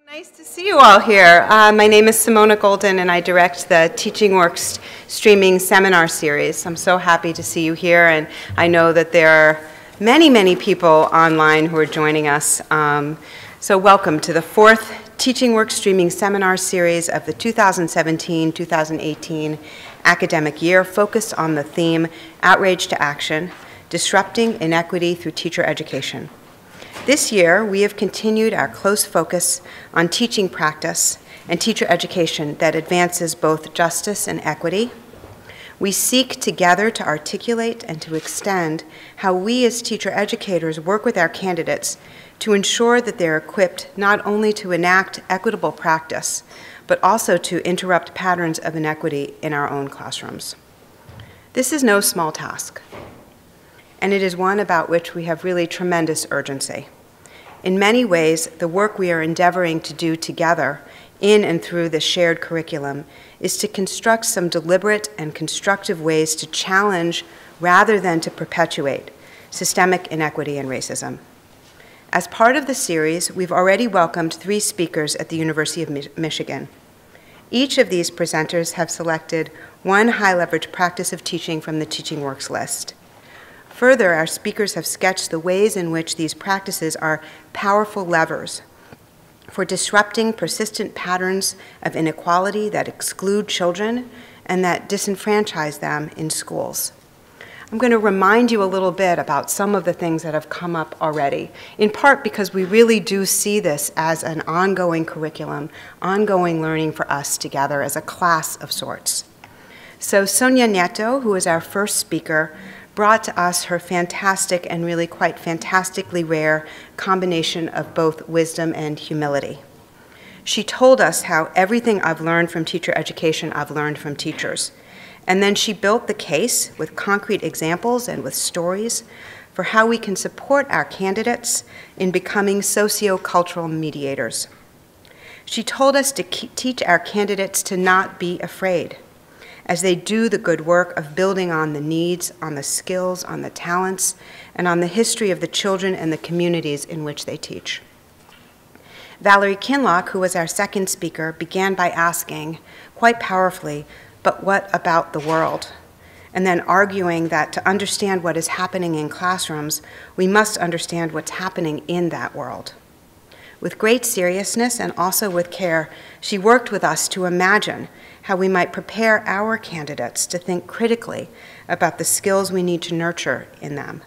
Nice to see you all here. My name is Simona Golden and I direct the Teaching Works streaming seminar series. I'm so happy to see you here, and I know that there are many people online who are joining us. So welcome to the fourth Teaching Works streaming seminar series of the 2017-2018 academic year, focused on the theme Outrage to Action, Disrupting Inequity Through Teacher Education. This year, we have continued our close focus on teaching practice and teacher education that advances both justice and equity. We seek together to articulate and to extend how we as teacher educators work with our candidates to ensure that they're equipped not only to enact equitable practice, but also to interrupt patterns of inequity in our own classrooms. This is no small task, and it is one about which we have really tremendous urgency. In many ways, the work we are endeavoring to do together in and through the shared curriculum is to construct some deliberate and constructive ways to challenge rather than to perpetuate systemic inequity and racism. As part of the series, we've already welcomed 3 speakers at the University of Michigan. Each of these presenters have selected one high-leverage practice of teaching from the Teaching Works list. Further, our speakers have sketched the ways in which these practices are powerful levers for disrupting persistent patterns of inequality that exclude children and that disenfranchise them in schools. I'm going to remind you a little bit about some of the things that have come up already, in part because we really do see this as an ongoing curriculum, ongoing learning for us together as a class of sorts. So Sonia Nieto, who is our first speaker, brought to us her fantastic and really quite fantastically rare combination of both wisdom and humility. She told us how everything I've learned from teacher education I've learned from teachers. And then she built the case with concrete examples and with stories for how we can support our candidates in becoming socio-cultural mediators. She told us to teach our candidates to not be afraid as they do the good work of building on the needs, on the skills, on the talents, and on the history of the children and the communities in which they teach. Valerie Kinloch, who was our second speaker, began by asking, quite powerfully, but what about the world? And then arguing that to understand what is happening in classrooms, we must understand what's happening in that world. With great seriousness and also with care, she worked with us to imagine how we might prepare our candidates to think critically about the skills we need to nurture in them,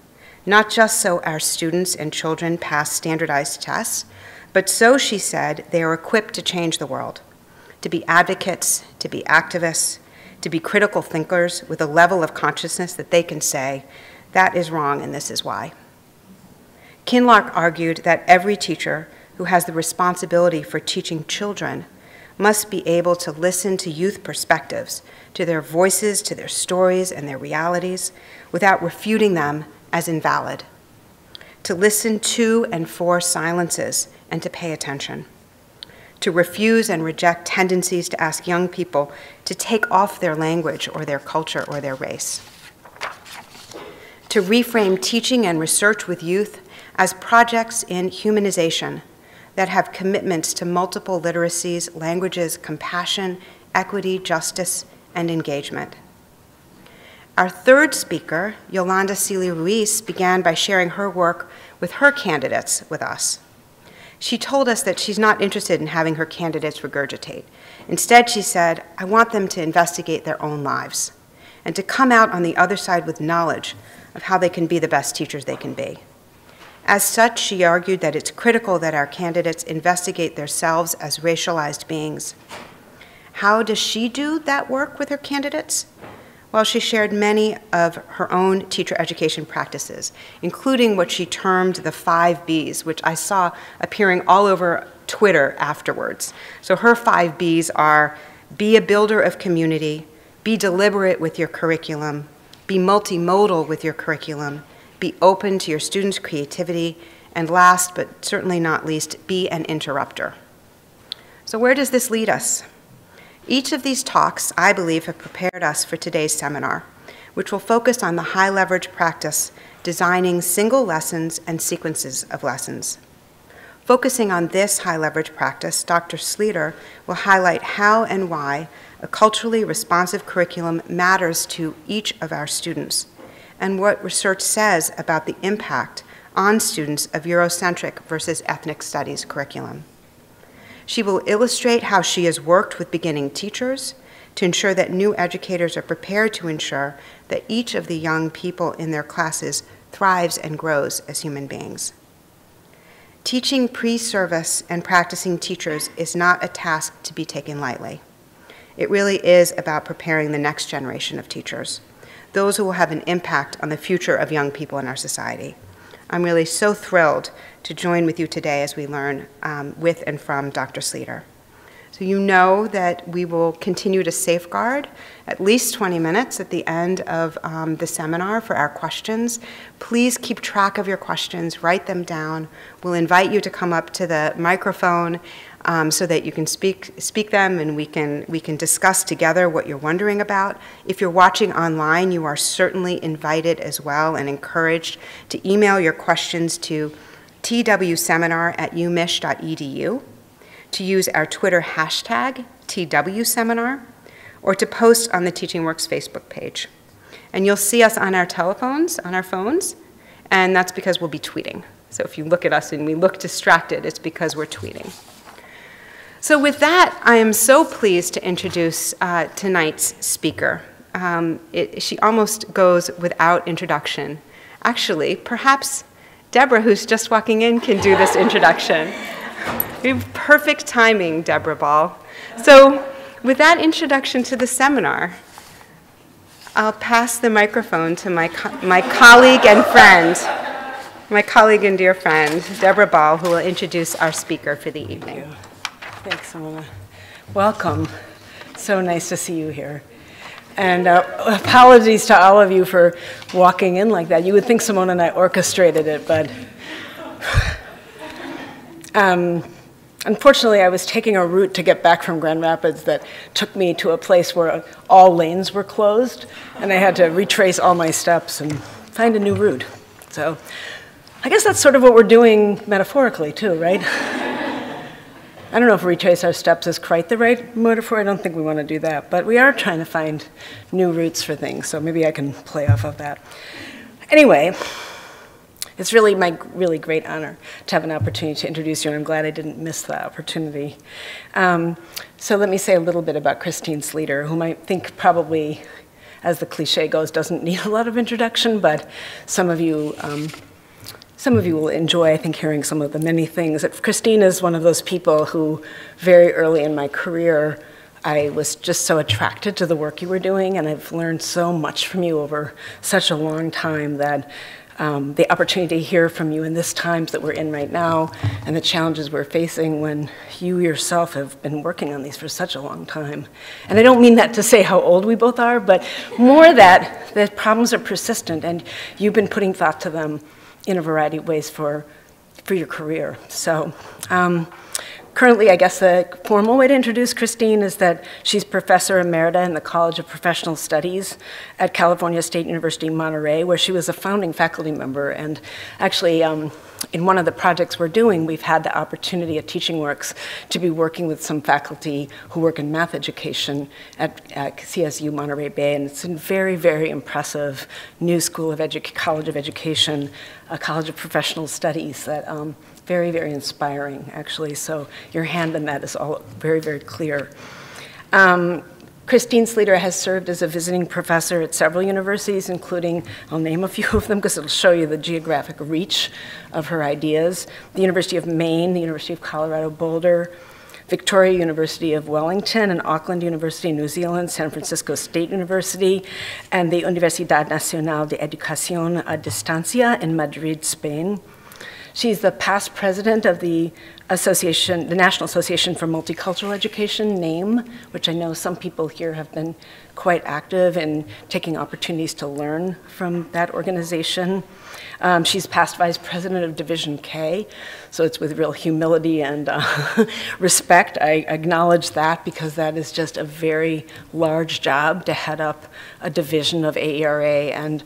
not just so our students and children pass standardized tests, but so, she said, they are equipped to change the world, to be advocates, to be activists, to be critical thinkers with a level of consciousness that they can say, that is wrong and this is why. Kinloch argued that every teacher who has the responsibility for teaching children must be able to listen to youth perspectives, to their voices, to their stories and their realities, without refuting them as invalid. To listen to and for silences and to pay attention. To refuse and reject tendencies to ask young people to take off their language or their culture or their race. To reframe teaching and research with youth as projects in humanization that have commitments to multiple literacies, languages, compassion, equity, justice, and engagement. Our third speaker, Yolanda Sealy-Ruiz, began by sharing her work with her candidates with us. She told us that she's not interested in having her candidates regurgitate. Instead, she said, I want them to investigate their own lives and to come out on the other side with knowledge of how they can be the best teachers they can be. As such, she argued that it's critical that our candidates investigate themselves as racialized beings. How does she do that work with her candidates? Well, she shared many of her own teacher education practices, including what she termed the 5 Bs, which I saw appearing all over Twitter afterwards. So her 5 Bs are be a builder of community, be deliberate with your curriculum, be multimodal with your curriculum, be open to your students' creativity, and last but certainly not least, be an interrupter. So where does this lead us? Each of these talks, I believe, have prepared us for today's seminar, which will focus on the high-leverage practice designing single lessons and sequences of lessons. Focusing on this high-leverage practice, Dr. Sleeter will highlight how and why a culturally responsive curriculum matters to each of our students, and what research says about the impact on students of Eurocentric versus ethnic studies curriculum. She will illustrate how she has worked with beginning teachers to ensure that new educators are prepared to ensure that each of the young people in their classes thrives and grows as human beings. Teaching pre-service and practicing teachers is not a task to be taken lightly. It really is about preparing the next generation of teachers, those who will have an impact on the future of young people in our society. I'm really so thrilled to join with you today as we learn with and from Dr. Sleeter. So you know that we will continue to safeguard at least 20 minutes at the end of the seminar for our questions. Please keep track of your questions, write them down. We'll invite you to come up to the microphone so that you can speak them, and we can discuss together what you're wondering about. If you're watching online, you are certainly invited as well and encouraged to email your questions to twseminar@umich.edu, to use our Twitter hashtag #TWSeminar, or to post on the TeachingWorks Facebook page. And you'll see us on our telephones, on our phones, and that's because we'll be tweeting. So if you look at us and we look distracted, it's because we're tweeting. So with that, I am so pleased to introduce tonight's speaker. She almost goes without introduction. Actually, perhaps Deborah, who's just walking in, can do this introduction. We have perfect timing, Deborah Ball. So with that introduction to the seminar, I'll pass the microphone to my colleague and friend, my colleague and dear friend, Deborah Ball, who will introduce our speaker for the evening. Thanks, Simona. Welcome. So nice to see you here. And apologies to all of you for walking in like that. You would think Simona and I orchestrated it, but unfortunately, I was taking a route to get back from Grand Rapids that took me to a place where all lanes were closed, and I had to retrace all my steps and find a new route. So I guess that's sort of what we're doing metaphorically, too, right? I don't know if retrace our steps is quite the right metaphor. I don't think we want to do that. But we are trying to find new routes for things, so maybe I can play off of that. Anyway, it's really my really great honor to have an opportunity to introduce you, and I'm glad I didn't miss the opportunity. So let me say a little bit about Christine Sleeter, whom I think probably, as the cliche goes, doesn't need a lot of introduction, but some of you will enjoy, I think, hearing some of the many things. Christine is one of those people who, very early in my career, I was just so attracted to the work you were doing, and I've learned so much from you over such a long time that the opportunity to hear from you in this times that we're in right now and the challenges we're facing when you yourself have been working on these for such a long time. And I don't mean that to say how old we both are, but more that the problems are persistent and you've been putting thought to them in a variety of ways for your career. So currently, I guess the formal way to introduce Christine is that she's Professor Emerita in the College of Professional Studies at California State University, Monterey, where she was a founding faculty member. And actually, in one of the projects we're doing, we've had the opportunity at TeachingWorks to be working with some faculty who work in math education at CSU Monterey Bay, and it's a very, very impressive new school of College of Education, a College of Professional Studies that very, very inspiring, actually. So your hand in that is all very, very clear. Christine Sleeter has served as a visiting professor at several universities, including, I'll name a few of them because it'll show you the geographic reach of her ideas: the University of Maine, the University of Colorado Boulder, Victoria University of Wellington, and Auckland University in New Zealand, San Francisco State University, and the Universidad Nacional de Educación a Distancia in Madrid, Spain. She's the past president of the National Association for Multicultural Education, NAME, which I know some people here have been quite active in taking opportunities to learn from that organization. She's past vice president of Division K, so it's with real humility and respect. I acknowledge that because that is just a very large job to head up a division of AERA, and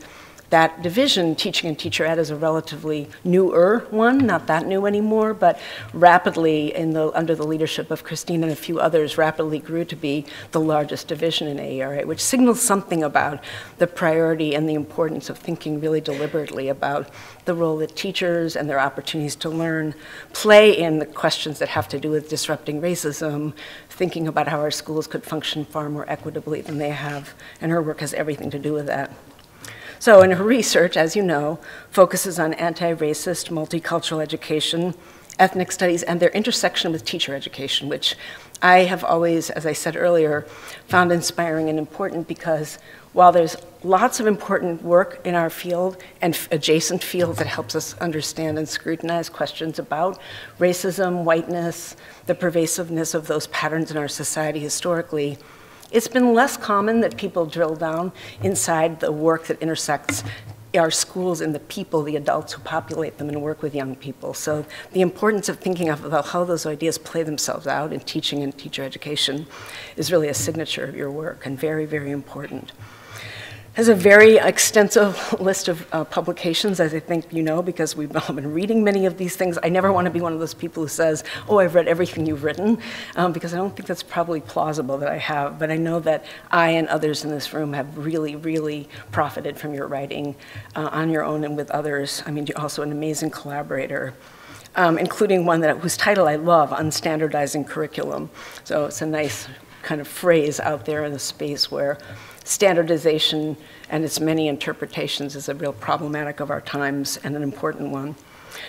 that division, teaching and teacher ed, is a relatively newer one, not that new anymore, but rapidly, under the leadership of Christine and a few others, rapidly grew to be the largest division in AERA, which signals something about the priority and the importance of thinking really deliberately about the role that teachers and their opportunities to learn play in the questions that have to do with disrupting racism, thinking about how our schools could function far more equitably than they have, and her work has everything to do with that. So in her research, as you know, focuses on anti-racist, multicultural education, ethnic studies, and their intersection with teacher education, which I have always, as I said earlier, found inspiring and important because while there's lots of important work in our field and adjacent fields that helps us understand and scrutinize questions about racism, whiteness, the pervasiveness of those patterns in our society historically, it's been less common that people drill down inside the work that intersects our schools and the people, the adults who populate them and work with young people. So the importance of thinking about how those ideas play themselves out in teaching and teacher education is really a signature of your work and very, very important. Has a very extensive list of publications, as I think you know, because we've all been reading many of these things. I never want to be one of those people who says, oh, I've read everything you've written, because I don't think that's probably plausible that I have, but I know that I and others in this room have really, really profited from your writing on your own and with others. I mean, you're also an amazing collaborator. Including one whose title I love, Unstandardizing Curriculum. So it's a nice kind of phrase out there in the space where standardization and its many interpretations is a real problematic of our times and an important one.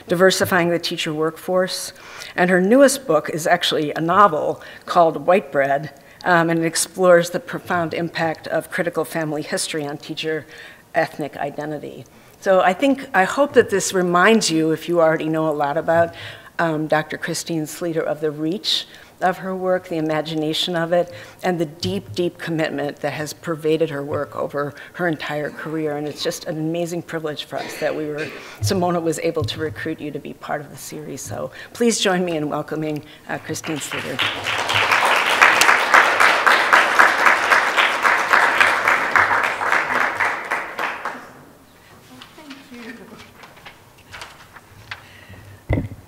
Diversifying the teacher workforce. And her newest book is actually a novel called White Bread, and it explores the profound impact of critical family history on teacher ethnic identity. So I hope that this reminds you, if you already know a lot about Dr. Christine Sleeter, of the reach of her work, the imagination of it, and the deep, deep commitment that has pervaded her work over her entire career. And it's just an amazing privilege for us that Simona was able to recruit you to be part of the series. So please join me in welcoming Christine Sleeter.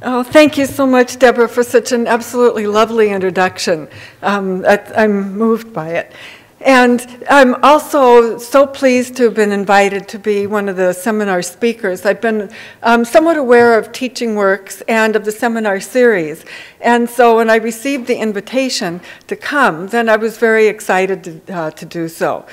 Oh, thank you so much, Deborah, for such an absolutely lovely introduction. I'm moved by it. And I'm also so pleased to have been invited to be one of the seminar speakers. I've been somewhat aware of Teaching Works and of the seminar series. And so when I received the invitation to come, then I was very excited to do so.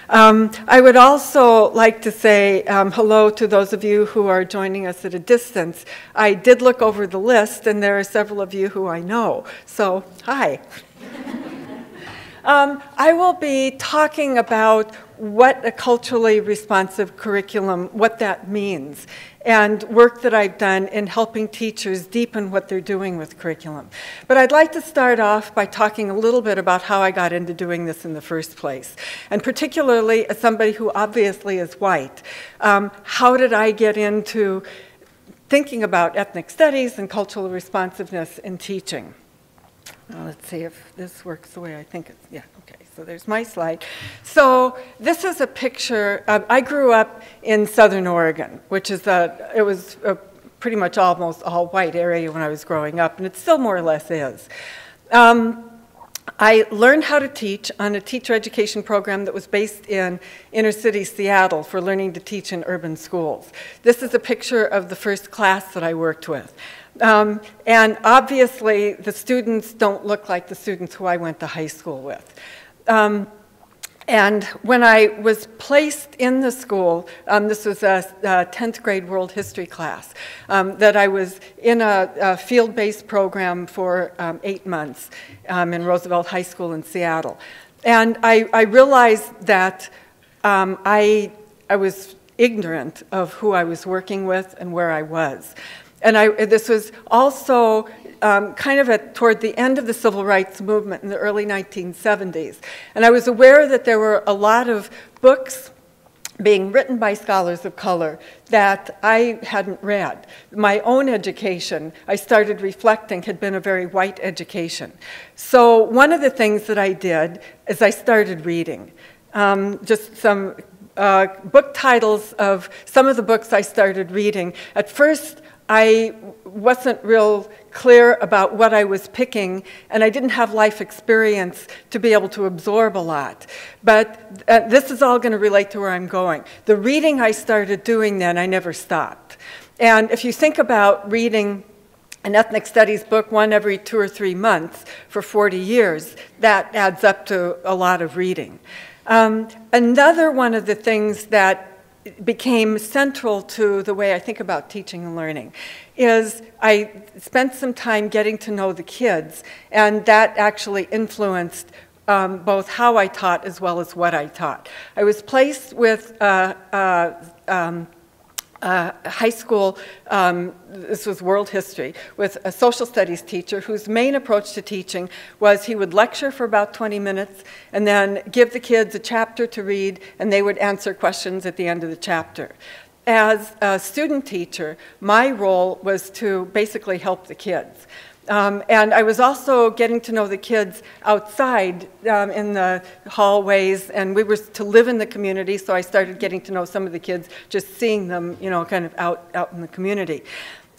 I would also like to say hello to those of you who are joining us at a distance. I did look over the list, and there are several of you who I know. So, hi. I will be talking about what a culturally responsive curriculum, what that means, and work that I've done in helping teachers deepen what they're doing with curriculum. But I'd like to start off by talking a little bit about how I got into doing this in the first place, and particularly as somebody who obviously is white. How did I get into thinking about ethnic studies and cultural responsiveness in teaching? Well, let's see if this works the way I think it's, yeah, okay, so there's my slide. So this is a picture, I grew up in Southern Oregon, which is it was a pretty much almost all white area when I was growing up, and it still more or less is. I learned how to teach on a teacher education program that was based in inner city Seattle for learning to teach in urban schools. This is a picture of the first class that I worked with. And obviously, the students don't look like the students who I went to high school with. And when I was placed in the school, this was a 10th grade world history class, that I was in a field-based program for 8 months in Roosevelt High School in Seattle. And I realized that I was ignorant of who I was working with and where I was. And this was also kind of toward the end of the civil rights movement in the early 1970s. And I was aware that there were a lot of books being written by scholars of color that I hadn't read. My own education, I started reflecting, had been a very white education. So one of the things that I did is I started reading. Just some book titles of some of the books I started reading. At first, I wasn't real clear about what I was picking, and I didn't have life experience to be able to absorb a lot. But this is all going to relate to where I'm going. The reading I started doing then, I never stopped. And if you think about reading an ethnic studies book, one every 2 or 3 months for 40 years, that adds up to a lot of reading. Another one of the things that became central to the way I think about teaching and learning is I spent some time getting to know the kids, and that actually influenced both how I taught as well as what I taught. I was placed with high school, this was world history, with a social studies teacher whose main approach to teaching was he would lecture for about 20 minutes and then give the kids a chapter to read, and they would answer questions at the end of the chapter. As a student teacher, my role was to basically help the kids. And I was also getting to know the kids outside in the hallways, and we were to live in the community, so I started getting to know some of the kids, just seeing them, you know, kind of out in the community.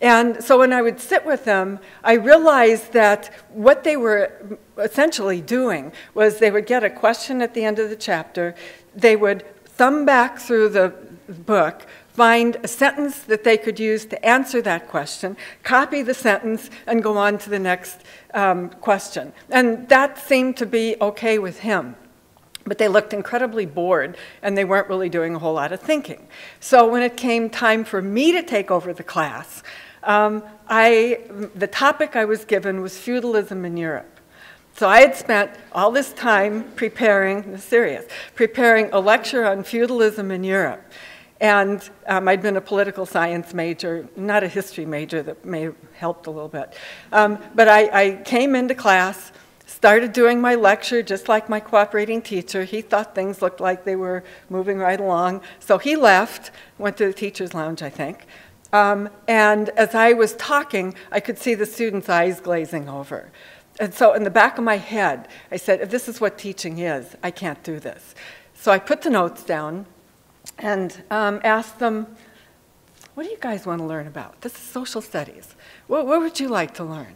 And so when I would sit with them, I realized that what they were essentially doing was they would get a question at the end of the chapter, they would thumb back through the book, find a sentence that they could use to answer that question, copy the sentence, and go on to the next question. And that seemed to be okay with him. But they looked incredibly bored, and they weren't really doing a whole lot of thinking. So when it came time for me to take over the class, the topic I was given was feudalism in Europe. So I had spent all this time preparing a lecture on feudalism in Europe. And I'd been a political science major, not a history major, that may have helped a little bit. But I came into class, started doing my lecture just like my cooperating teacher. He thought things looked like they were moving right along. So he left, went to the teacher's lounge, I think. And as I was talking, I could see the students' eyes glazing over. And so in the back of my head, I said, if this is what teaching is, I can't do this. So I put the notes down and asked them, what do you guys want to learn about? This is social studies. What would you like to learn?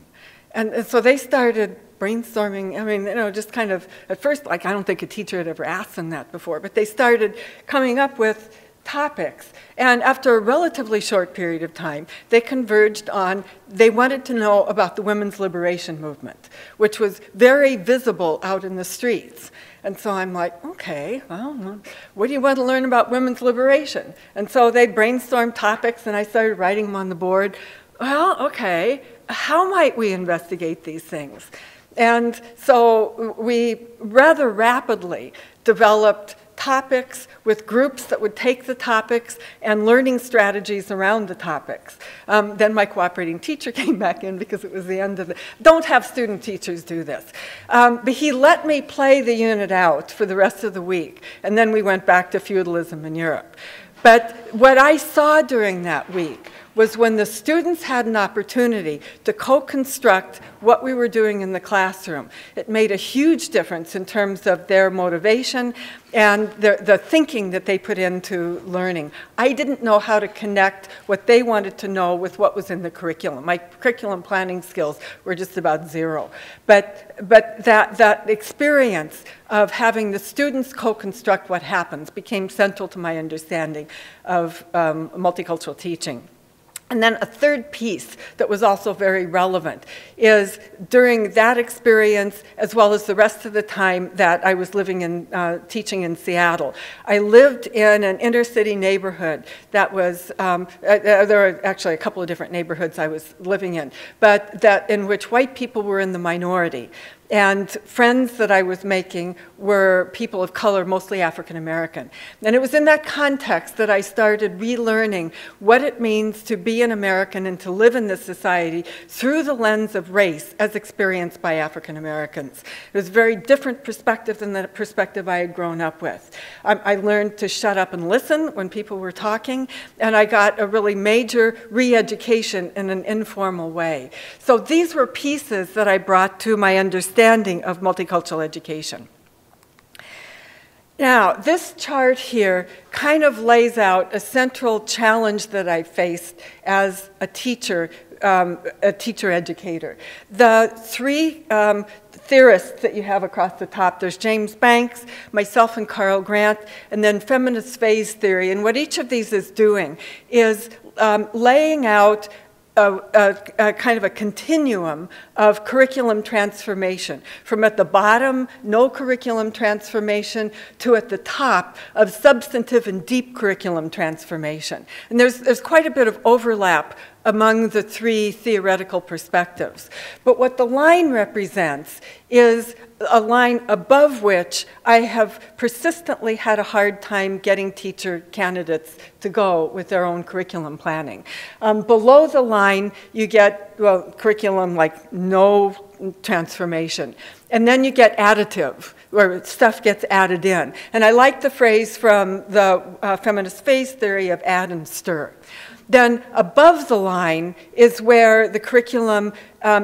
And so they started brainstorming. I mean, you know, just kind of, at first, like, I don't think a teacher had ever asked them that before, but they started coming up with topics. And after a relatively short period of time, they converged on, they wanted to know about the women's liberation movement, which was very visible out in the streets. And so I'm like, okay, well, what do you want to learn about women's liberation? And so they brainstormed topics, and I started writing them on the board. Well, okay, how might we investigate these things? And so we rather rapidly developed topics with groups that would take the topics and learning strategies around the topics. Then my cooperating teacher came back in because it was the end of the, don't have student teachers do this. But he let me play the unit out for the rest of the week, and then we went back to feudalism in Europe. But what I saw during that week was when the students had an opportunity to co-construct what we were doing in the classroom. It made a huge difference in terms of their motivation and the thinking that they put into learning. I didn't know how to connect what they wanted to know with what was in the curriculum. My curriculum planning skills were just about zero. But that experience of having the students co-construct what happens became central to my understanding of multicultural teaching. And then a third piece that was also very relevant is during that experience, as well as the rest of the time that I was living in, teaching in Seattle, I lived in an inner city neighborhood that was, there were actually a couple of different neighborhoods I was living in, but that in which white people were in the minority. And friends that I was making were people of color, mostly African American. And it was in that context that I started relearning what it means to be an American and to live in this society through the lens of race as experienced by African Americans. It was a very different perspective than the perspective I had grown up with. I learned to shut up and listen when people were talking, and I got a really major re-education in an informal way. So these were pieces that I brought to my understanding of multicultural education. Now, this chart here kind of lays out a central challenge that I faced as a teacher educator. The three theorists that you have across the top, there's James Banks, myself and Carl Grant, and then feminist phase theory. And what each of these is doing is laying out a kind of a continuum of curriculum transformation, from at the bottom, no curriculum transformation, to at the top of substantive and deep curriculum transformation. And there's quite a bit of overlap among the three theoretical perspectives. But what the line represents is a line above which I have persistently had a hard time getting teacher candidates to go with their own curriculum planning. Below the line, you get, well, curriculum like no transformation. And then you get additive, where stuff gets added in. And I like the phrase from the feminist phase theory of add and stir. Then above the line is where the curriculum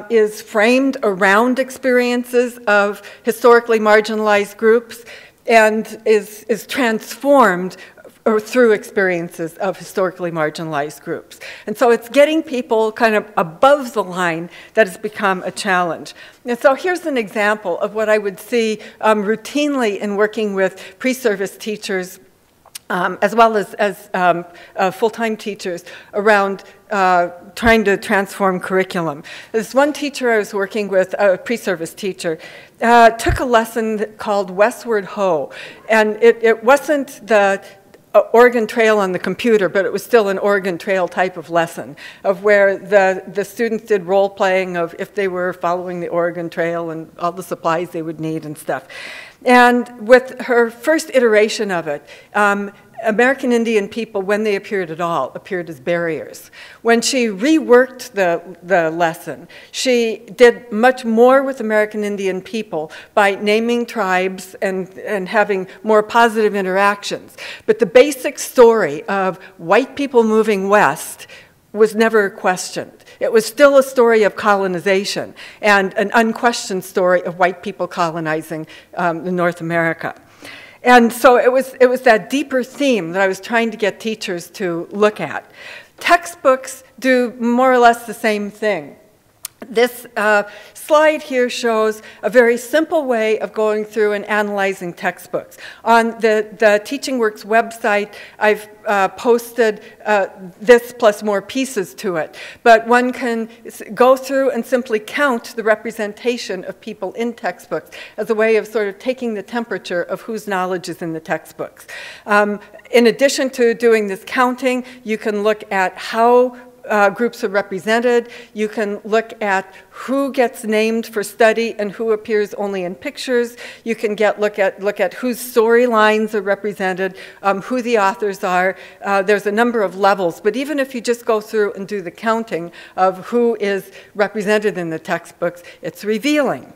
is framed around experiences of historically marginalized groups and is transformed through experiences of historically marginalized groups. And so it's getting people kind of above the line that has become a challenge. And so here's an example of what I would see routinely in working with pre-service teachers as well as full-time teachers around trying to transform curriculum. This one teacher I was working with, a pre-service teacher, took a lesson called Westward Ho, and it wasn't the Oregon Trail on the computer, but it was still an Oregon Trail type of lesson, of where the students did role-playing of if they were following the Oregon Trail and all the supplies they would need and stuff. And with her first iteration of it, American Indian people, when they appeared at all, appeared as barriers. When she reworked the lesson, she did much more with American Indian people by naming tribes and having more positive interactions. But the basic story of white people moving west was never questioned. It was still a story of colonization and an unquestioned story of white people colonizing North America. And so it was that deeper theme that I was trying to get teachers to look at. Textbooks do more or less the same thing. This slide here shows a very simple way of going through and analyzing textbooks. On the TeachingWorks website, I've posted this plus more pieces to it. But one can go through and simply count the representation of people in textbooks as a way of sort of taking the temperature of whose knowledge is in the textbooks. In addition to doing this counting, you can look at how groups are represented. You can look at who gets named for study and who appears only in pictures. You can look at whose storylines are represented, who the authors are. There's a number of levels, but even if you just go through and do the counting of who is represented in the textbooks, it's revealing.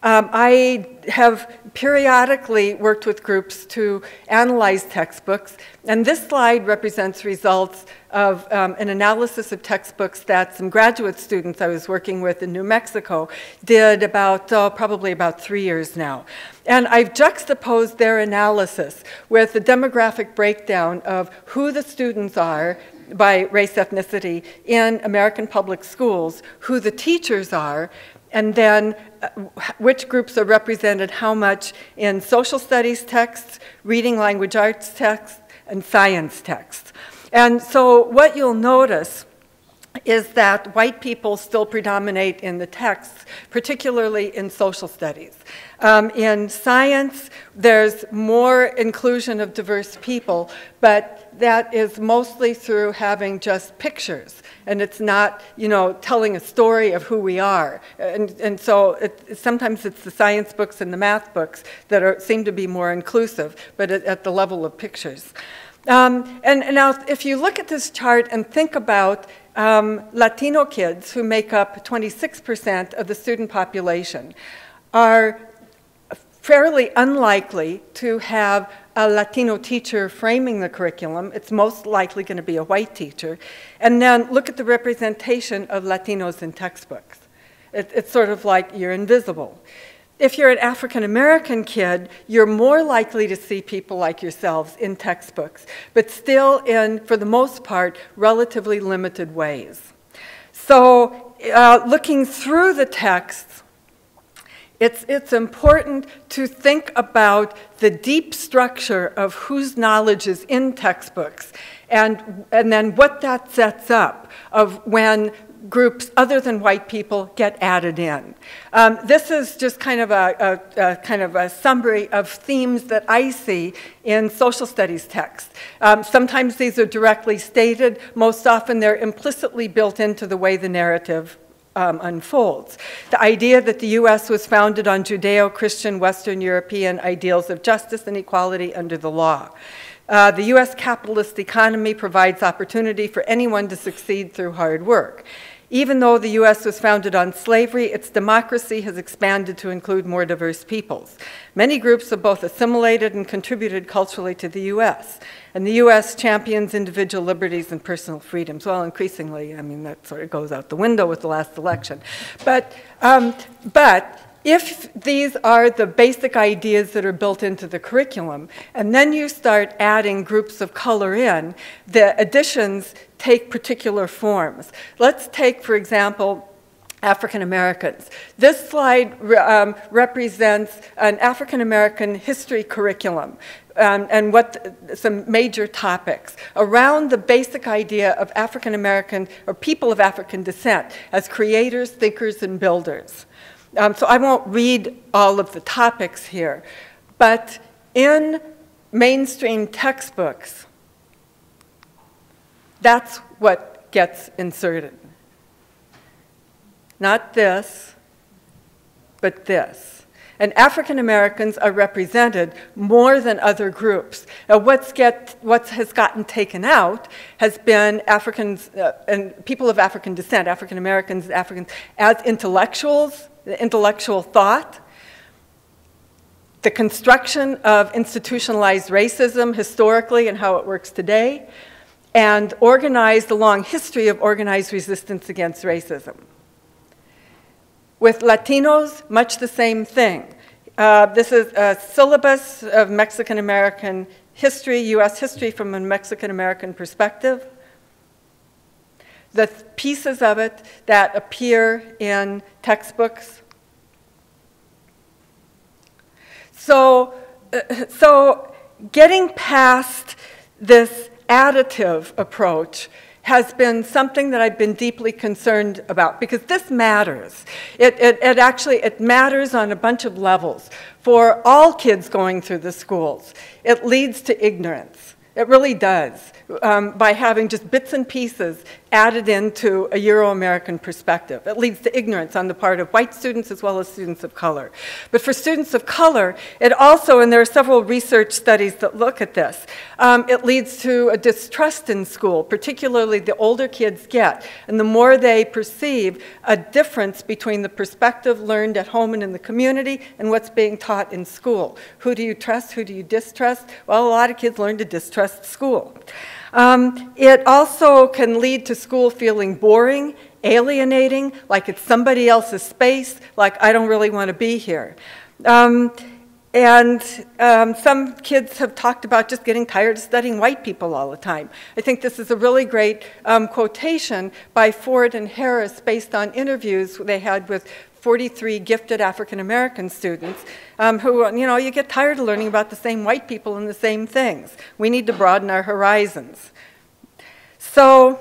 I have periodically worked with groups to analyze textbooks, and this slide represents results of an analysis of textbooks that some graduate students I was working with in New Mexico did about, probably about 3 years now. And I've juxtaposed their analysis with the demographic breakdown of who the students are by race, ethnicity in American public schools, who the teachers are, and then which groups are represented how much in social studies texts, reading language arts texts, and science texts. And so what you'll notice is that white people still predominate in the texts, particularly in social studies. In science, there's more inclusion of diverse people, but that is mostly through having just pictures, and it's not, telling a story of who we are. And so sometimes it's the science books and the math books that seem to be more inclusive, but at the level of pictures. And now, if you look at this chart and think about Latino kids, who make up 26% of the student population, are fairly unlikely to have a Latino teacher framing the curriculum. It's most likely going to be a white teacher. And then look at the representation of Latinos in textbooks. It's sort of like you're invisible. If you're an African American kid, you're more likely to see people like yourselves in textbooks, but still in, for the most part, relatively limited ways. So looking through the texts, it's important to think about the deep structure of whose knowledge is in textbooks, and then what that sets up of when groups other than white people get added in. This is just kind of a summary of themes that I see in social studies texts. Sometimes these are directly stated. Most often they're implicitly built into the way the narrative unfolds. The idea that the U.S. was founded on Judeo-Christian Western European ideals of justice and equality under the law. The U.S. capitalist economy provides opportunity for anyone to succeed through hard work. Even though the U.S. was founded on slavery, its democracy has expanded to include more diverse peoples. Many groups have both assimilated and contributed culturally to the U.S., and the U.S. champions individual liberties and personal freedoms. Well, increasingly, I mean, that sort of goes out the window with the last election. But if these are the basic ideas that are built into the curriculum, and then you start adding groups of color in, the additions take particular forms. Let's take, for example, African Americans. This slide represents an African American history curriculum and some major topics around the basic idea of African American or people of African descent as creators, thinkers, and builders. So I won't read all of the topics here, but in mainstream textbooks, that's what gets inserted. Not this, but this. And African Americans are represented more than other groups. Now, what has gotten taken out has been Africans and people of African descent, African Americans, Africans, as intellectuals, the intellectual thought, the construction of institutionalized racism historically and how it works today, and the long history of organized resistance against racism. With Latinos, much the same thing. This is a syllabus of Mexican-American history, U.S. history from a Mexican-American perspective. The pieces of it that appear in textbooks. So getting past this additive approach has been something that I've been deeply concerned about because this matters. It matters on a bunch of levels. For all kids going through the schools, it leads to ignorance. It really does, by having just bits and pieces added into a Euro-American perspective. It leads to ignorance on the part of white students as well as students of color. But for students of color, it also, and there are several research studies that look at this, it leads to a distrust in school, particularly the older kids get, and the more they perceive a difference between the perspective learned at home and in the community and what's being taught in school. Who do you trust? Who do you distrust? Well, a lot of kids learn to distrust school. It also can lead to school feeling boring, alienating, like it's somebody else's space, like I don't really want to be here. Some kids have talked about just getting tired of studying white people all the time. I think this is a really great quotation by Ford and Harris based on interviews they had with 43 gifted African-American students who, you get tired of learning about the same white people and the same things. We need to broaden our horizons. So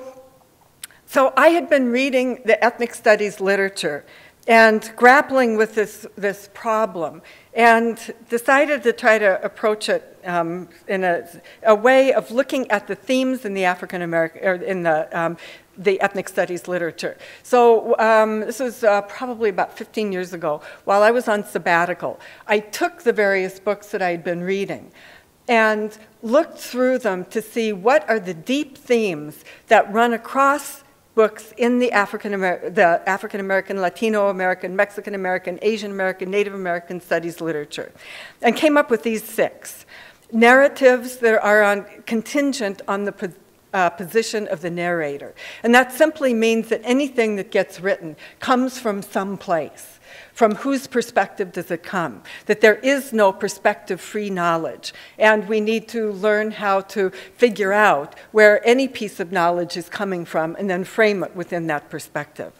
I had been reading the ethnic studies literature and grappling with this problem and decided to try to approach it in a way of looking at the themes in the African-American, or in the ethnic studies literature. So this was probably about 15 years ago. While I was on sabbatical, I took the various books that I had been reading and looked through them to see what are the deep themes that run across books in the African-American, Latino-American, Mexican-American, Asian-American, Native American studies literature, and came up with these 6. Narratives that are contingent on the position of the narrator. And that simply means that anything that gets written comes from some place. From whose perspective does it come? That there is no perspective-free knowledge, and we need to learn how to figure out where any piece of knowledge is coming from and then frame it within that perspective.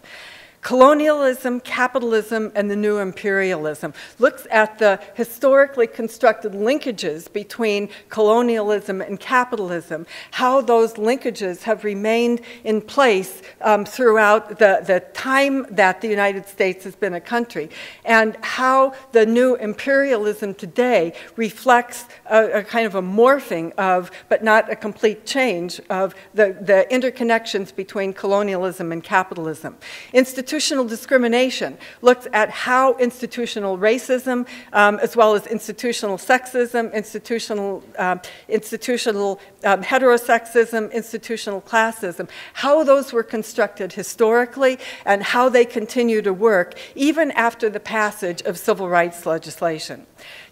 Colonialism, capitalism, and the new imperialism looks at the historically constructed linkages between colonialism and capitalism, how those linkages have remained in place throughout the time that the United States has been a country, and how the new imperialism today reflects a kind of a morphing of, but not a complete change of, the interconnections between colonialism and capitalism. Institutional discrimination looks at how institutional racism, as well as institutional sexism, institutional heterosexism, institutional classism, how those were constructed historically and how they continue to work even after the passage of civil rights legislation.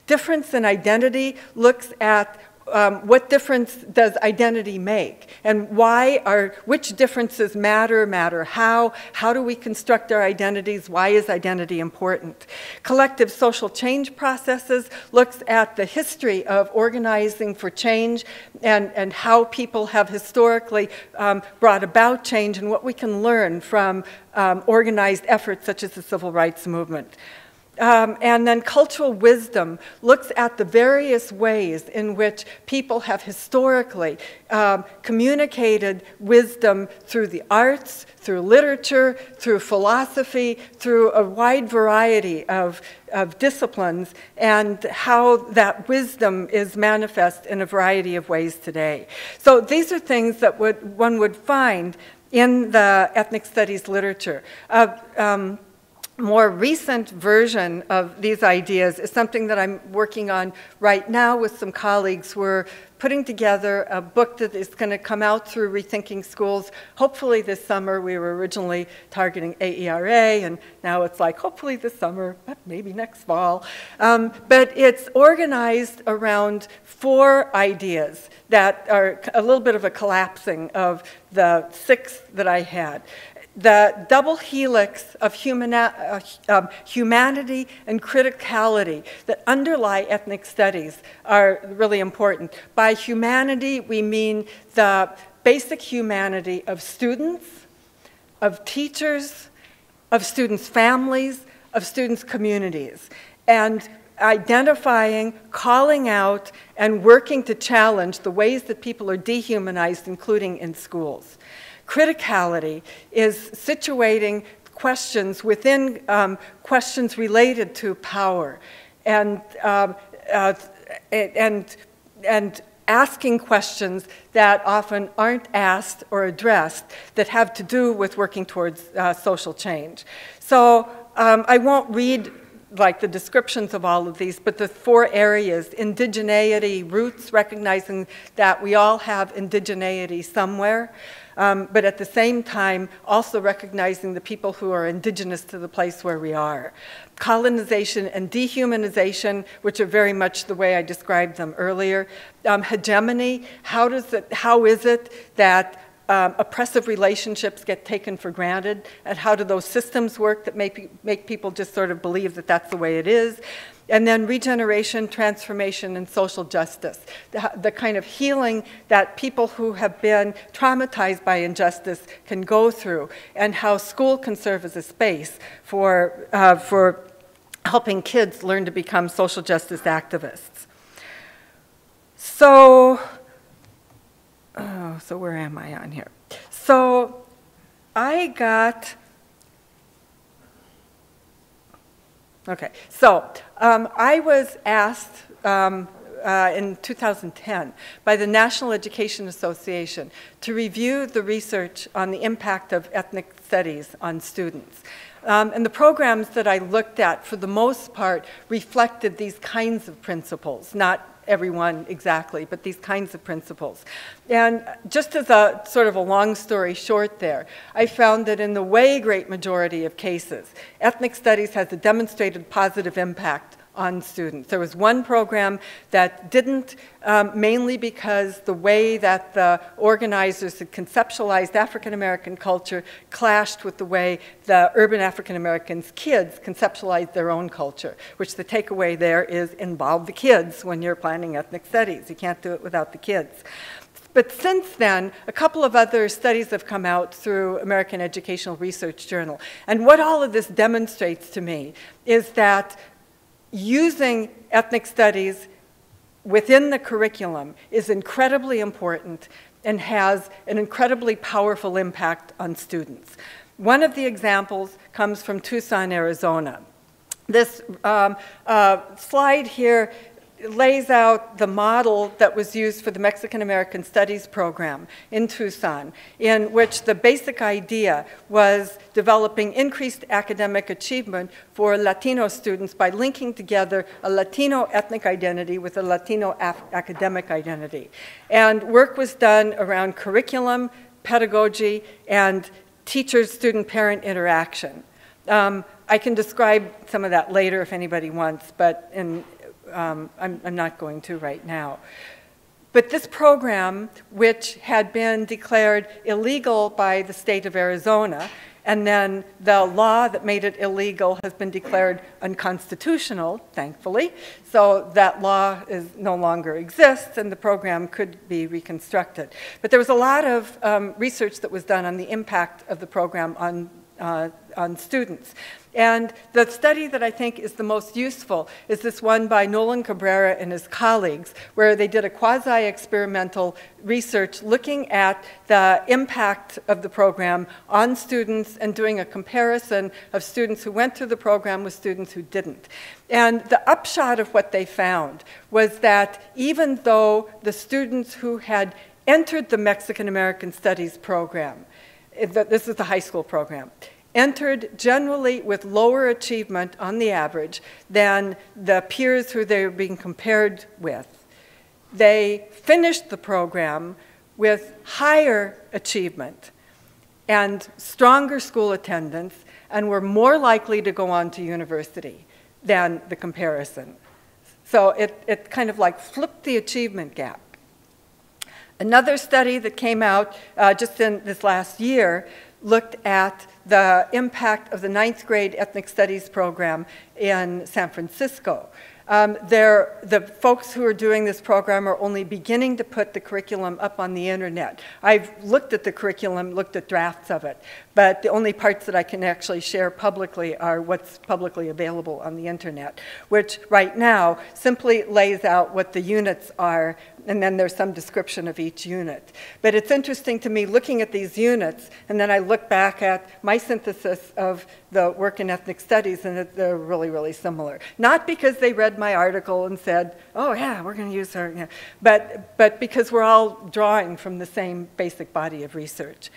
Difference in identity looks at what difference does identity make, and which differences matter how do we construct our identities, why is identity important. Collective social change processes looks at the history of organizing for change and how people have historically brought about change and what we can learn from organized efforts such as the civil rights movement. And then cultural wisdom looks at the various ways in which people have historically communicated wisdom through the arts, through literature, through philosophy, through a wide variety of disciplines, and how that wisdom is manifest in a variety of ways today. So these are things that one would find in the ethnic studies literature. More recent version of these ideas is something that I'm working on right now with some colleagues. We're putting together a book that is going to come out through Rethinking Schools, hopefully this summer. We were originally targeting AERA, and now it's like, hopefully this summer, but maybe next fall. But it's organized around 4 ideas that are a little bit of a collapsing of the 6 that I had. The double helix of humanity and criticality that underlie ethnic studies are really important. By humanity, we mean the basic humanity of students, of teachers, of students' families, of students' communities, and identifying, calling out, and working to challenge the ways that people are dehumanized, including in schools. Criticality is situating questions within questions related to power, and asking questions that often aren't asked or addressed that have to do with working towards social change. So I won't read like the descriptions of all of these, but the 4 areas: indigeneity, roots, recognizing that we all have indigeneity somewhere, but at the same time also recognizing the people who are indigenous to the place where we are. Colonization and dehumanization, which are very much the way I described them earlier. Hegemony, how is it that oppressive relationships get taken for granted, and how do those systems work that make people just sort of believe that that's the way it is? And then regeneration, transformation, and social justice, the kind of healing that people who have been traumatized by injustice can go through, and how school can serve as a space for helping kids learn to become social justice activists. So where am I on here? So I got, okay, so I was asked in 2010 by the National Education Association to review the research on the impact of ethnic studies on students. And the programs that I looked at, for the most part, reflected these kinds of principles, not everyone exactly, but these kinds of principles. And just as a sort of a long story short there, I found that in the way great majority of cases, ethnic studies has a demonstrated positive impact on students. There was one program that didn't, mainly because the way that the organizers had conceptualized African American culture clashed with the way the urban African Americans kids conceptualized their own culture, which the takeaway there is involve the kids when you're planning ethnic studies. You can't do it without the kids. But since then, a couple of other studies have come out through American Educational Research Journal. And what all of this demonstrates to me is that using ethnic studies within the curriculum is incredibly important and has an incredibly powerful impact on students. One of the examples comes from Tucson, Arizona. This slide here lays out the model that was used for the Mexican American Studies program in Tucson, in which the basic idea was developing increased academic achievement for Latino students by linking together a Latino ethnic identity with a Latino academic identity. And work was done around curriculum, pedagogy, and teacher-student-parent interaction. I can describe some of that later if anybody wants, but I'm not going to right now. But this program, which had been declared illegal by the state of Arizona, and then the law that made it illegal has been declared unconstitutional, thankfully, so that law no longer exists and the program could be reconstructed. But there was a lot of research that was done on the impact of the program on students. And the study that I think is the most useful is this one by Nolan Cabrera and his colleagues, where they did a quasi-experimental research looking at the impact of the program on students and doing a comparison of students who went through the program with students who didn't. And the upshot of what they found was that even though the students who had entered the Mexican American Studies program, this is the high school program, entered generally with lower achievement on the average than the peers who they were being compared with. They finished the program with higher achievement and stronger school attendance and were more likely to go on to university than the comparison. So it kind of like flipped the achievement gap. Another study that came out just in this last year looked at the impact of the 9th grade ethnic studies program in San Francisco. The folks who are doing this program are only beginning to put the curriculum up on the internet. I've looked at the curriculum, looked at drafts of it, but the only parts that I can actually share publicly are what's publicly available on the internet, which right now simply lays out what the units are, and then there's some description of each unit. But it's interesting to me looking at these units, and then I look back at my synthesis of the work in ethnic studies, and they're really, really similar. Not because they read my article and said, oh yeah, we're going to use her, but because we're all drawing from the same basic body of research.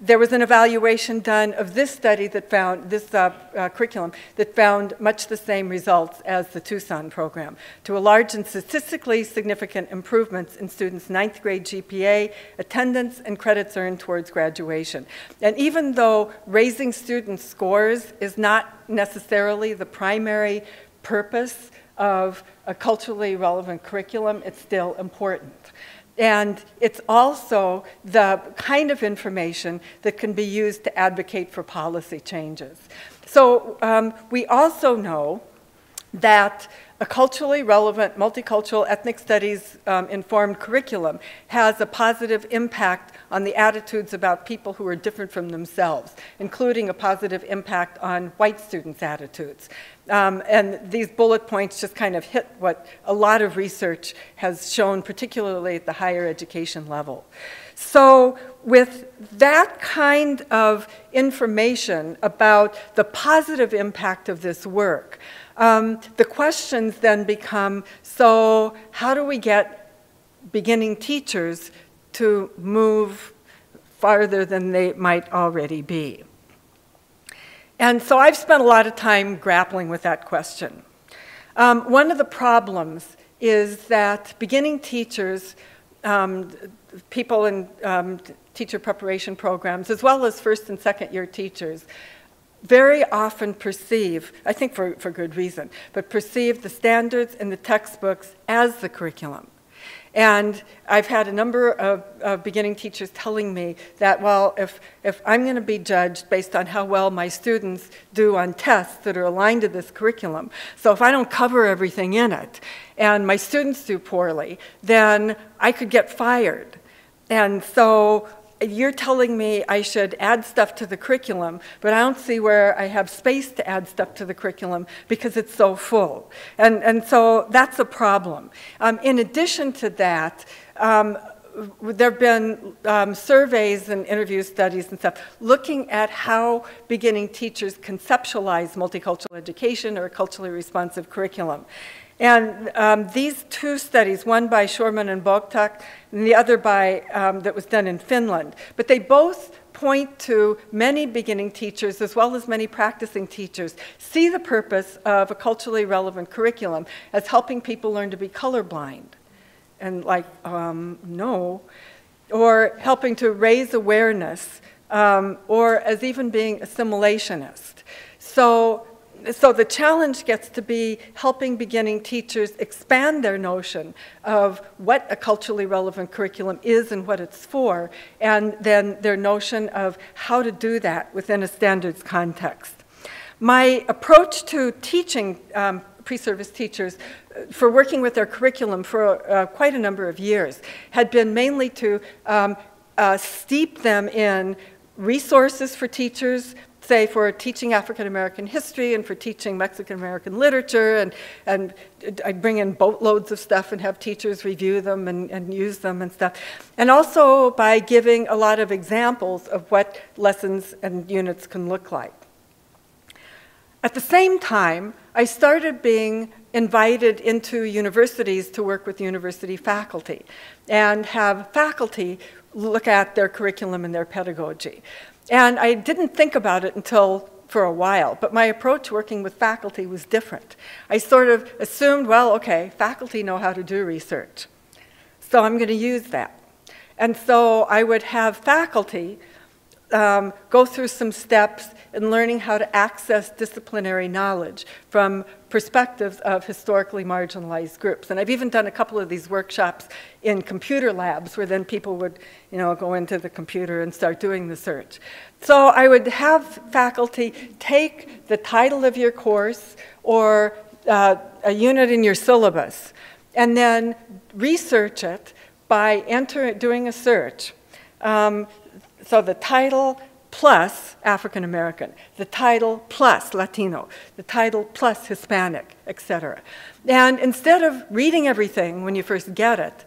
There was an evaluation done of this study that found, this curriculum, that found much the same results as the Tucson program, to a large and statistically significant improvements in students' 9th grade GPA, attendance, and credits earned towards graduation. And even though raising students' scores is not necessarily the primary purpose of a culturally relevant curriculum, it's still important. And it's also the kind of information that can be used to advocate for policy changes. So we also know that a culturally relevant, multicultural, ethnic studies informed curriculum has a positive impact on the attitudes about people who are different from themselves, including a positive impact on white students' attitudes. And these bullet points just kind of hit what a lot of research has shown, particularly at the higher education level. So with that kind of information about the positive impact of this work, the questions then become, so how do we get beginning teachers to move farther than they might already be? And so I've spent a lot of time grappling with that question. One of the problems is that beginning teachers, people in teacher preparation programs, as well as first and second year teachers, very often perceive, I think for good reason, but perceive the standards in the textbooks as the curriculum. And I've had a number of beginning teachers telling me that, well, if I'm going to be judged based on how well my students do on tests that are aligned to this curriculum, so if I don't cover everything in it and my students do poorly, then I could get fired. And so you're telling me I should add stuff to the curriculum, but I don't see where I have space to add stuff to the curriculum because it's so full. And so that's a problem. In addition to that, there have been surveys and interview studies and stuff looking at how beginning teachers conceptualize multicultural education or a culturally responsive curriculum. And these two studies, one by Shorman and Bogtak, and the other by, that was done in Finland, but they both point to many beginning teachers, as well as many practicing teachers, see the purpose of a culturally relevant curriculum as helping people learn to be colorblind. And like, no. Or helping to raise awareness, or as even being assimilationist. So the challenge gets to be helping beginning teachers expand their notion of what a culturally relevant curriculum is and what it's for, and then their notion of how to do that within a standards context. My approach to teaching pre-service teachers for working with their curriculum for quite a number of years had been mainly to steep them in resources for teachers, say for teaching African American history and for teaching Mexican American literature, and I'd bring in boatloads of stuff and have teachers review them and use them and stuff. And also by giving a lot of examples of what lessons and units can look like. At the same time, I started being invited into universities to work with university faculty and have faculty look at their curriculum and their pedagogy. And I didn't think about it until for a while, but my approach working with faculty was different. I sort of assumed, well, okay, faculty know how to do research, so I'm going to use that. And so I would have faculty go through some steps in learning how to access disciplinary knowledge from perspectives of historically marginalized groups. And I've even done a couple of these workshops in computer labs where then people would, go into the computer and start doing the search. So I would have faculty take the title of your course or a unit in your syllabus and then research it by doing a search. So the title plus African American, the title plus Latino, the title plus Hispanic, etc. And instead of reading everything when you first get it,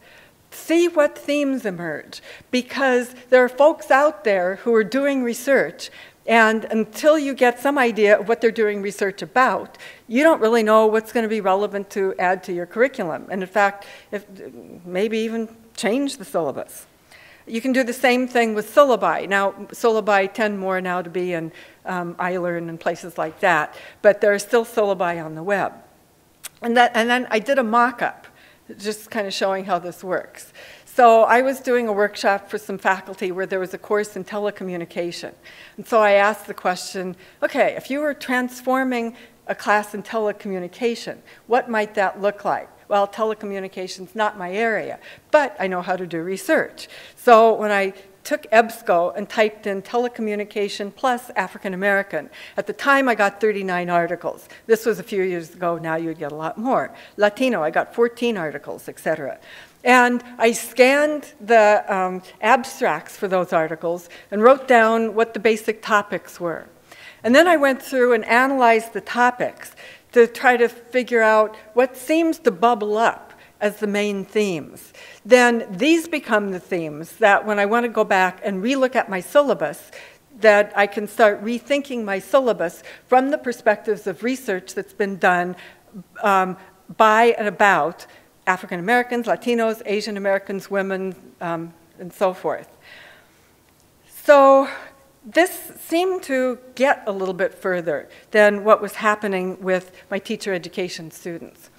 see what themes emerge, because there are folks out there who are doing research, and until you get some idea of what they're doing research about, you don't really know what's going to be relevant to add to your curriculum. And in fact, maybe even change the syllabus. You can do the same thing with syllabi. Now, syllabi tend more now to be in iLearn and places like that, but there are still syllabi on the web. And then I did a mock-up, just kind of showing how this works. So I was doing a workshop for some faculty where there was a course in telecommunication. And so I asked the question, okay, if you were transforming a class in telecommunication, what might that look like? Well, telecommunication's not my area, but I know how to do research. So when I took EBSCO and typed in telecommunication plus African American, at the time I got 39 articles. This was a few years ago, now you'd get a lot more. Latino, I got 14 articles, etc. And I scanned the abstracts for those articles and wrote down what the basic topics were. And then I went through and analyzed the topics to try to figure out what seems to bubble up as the main themes. Then these become the themes that when I want to go back and relook at my syllabus, that I can start rethinking my syllabus from the perspectives of research that's been done by and about African Americans, Latinos, Asian Americans, women, and so forth. So this seemed to get a little bit further than what was happening with my teacher education students.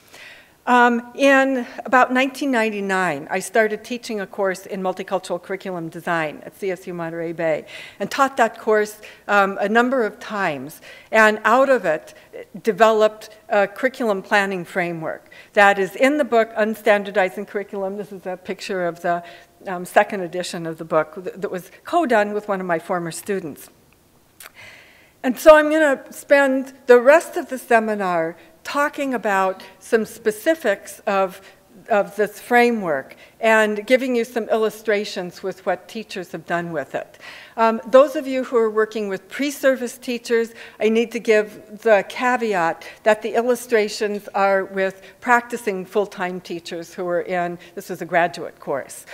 In about 1999, I started teaching a course in multicultural curriculum design at CSU Monterey Bay, and taught that course a number of times, and out of it developed a curriculum planning framework that is in the book, Unstandardizing Curriculum. This is a picture of the second edition of the book that was co-done with one of my former students. And so I'm going to spend the rest of the seminar talking about some specifics of this framework and giving you some illustrations with what teachers have done with it. Those of you who are working with pre-service teachers, I need to give the caveat that the illustrations are with practicing full-time teachers who are in, this is a graduate course.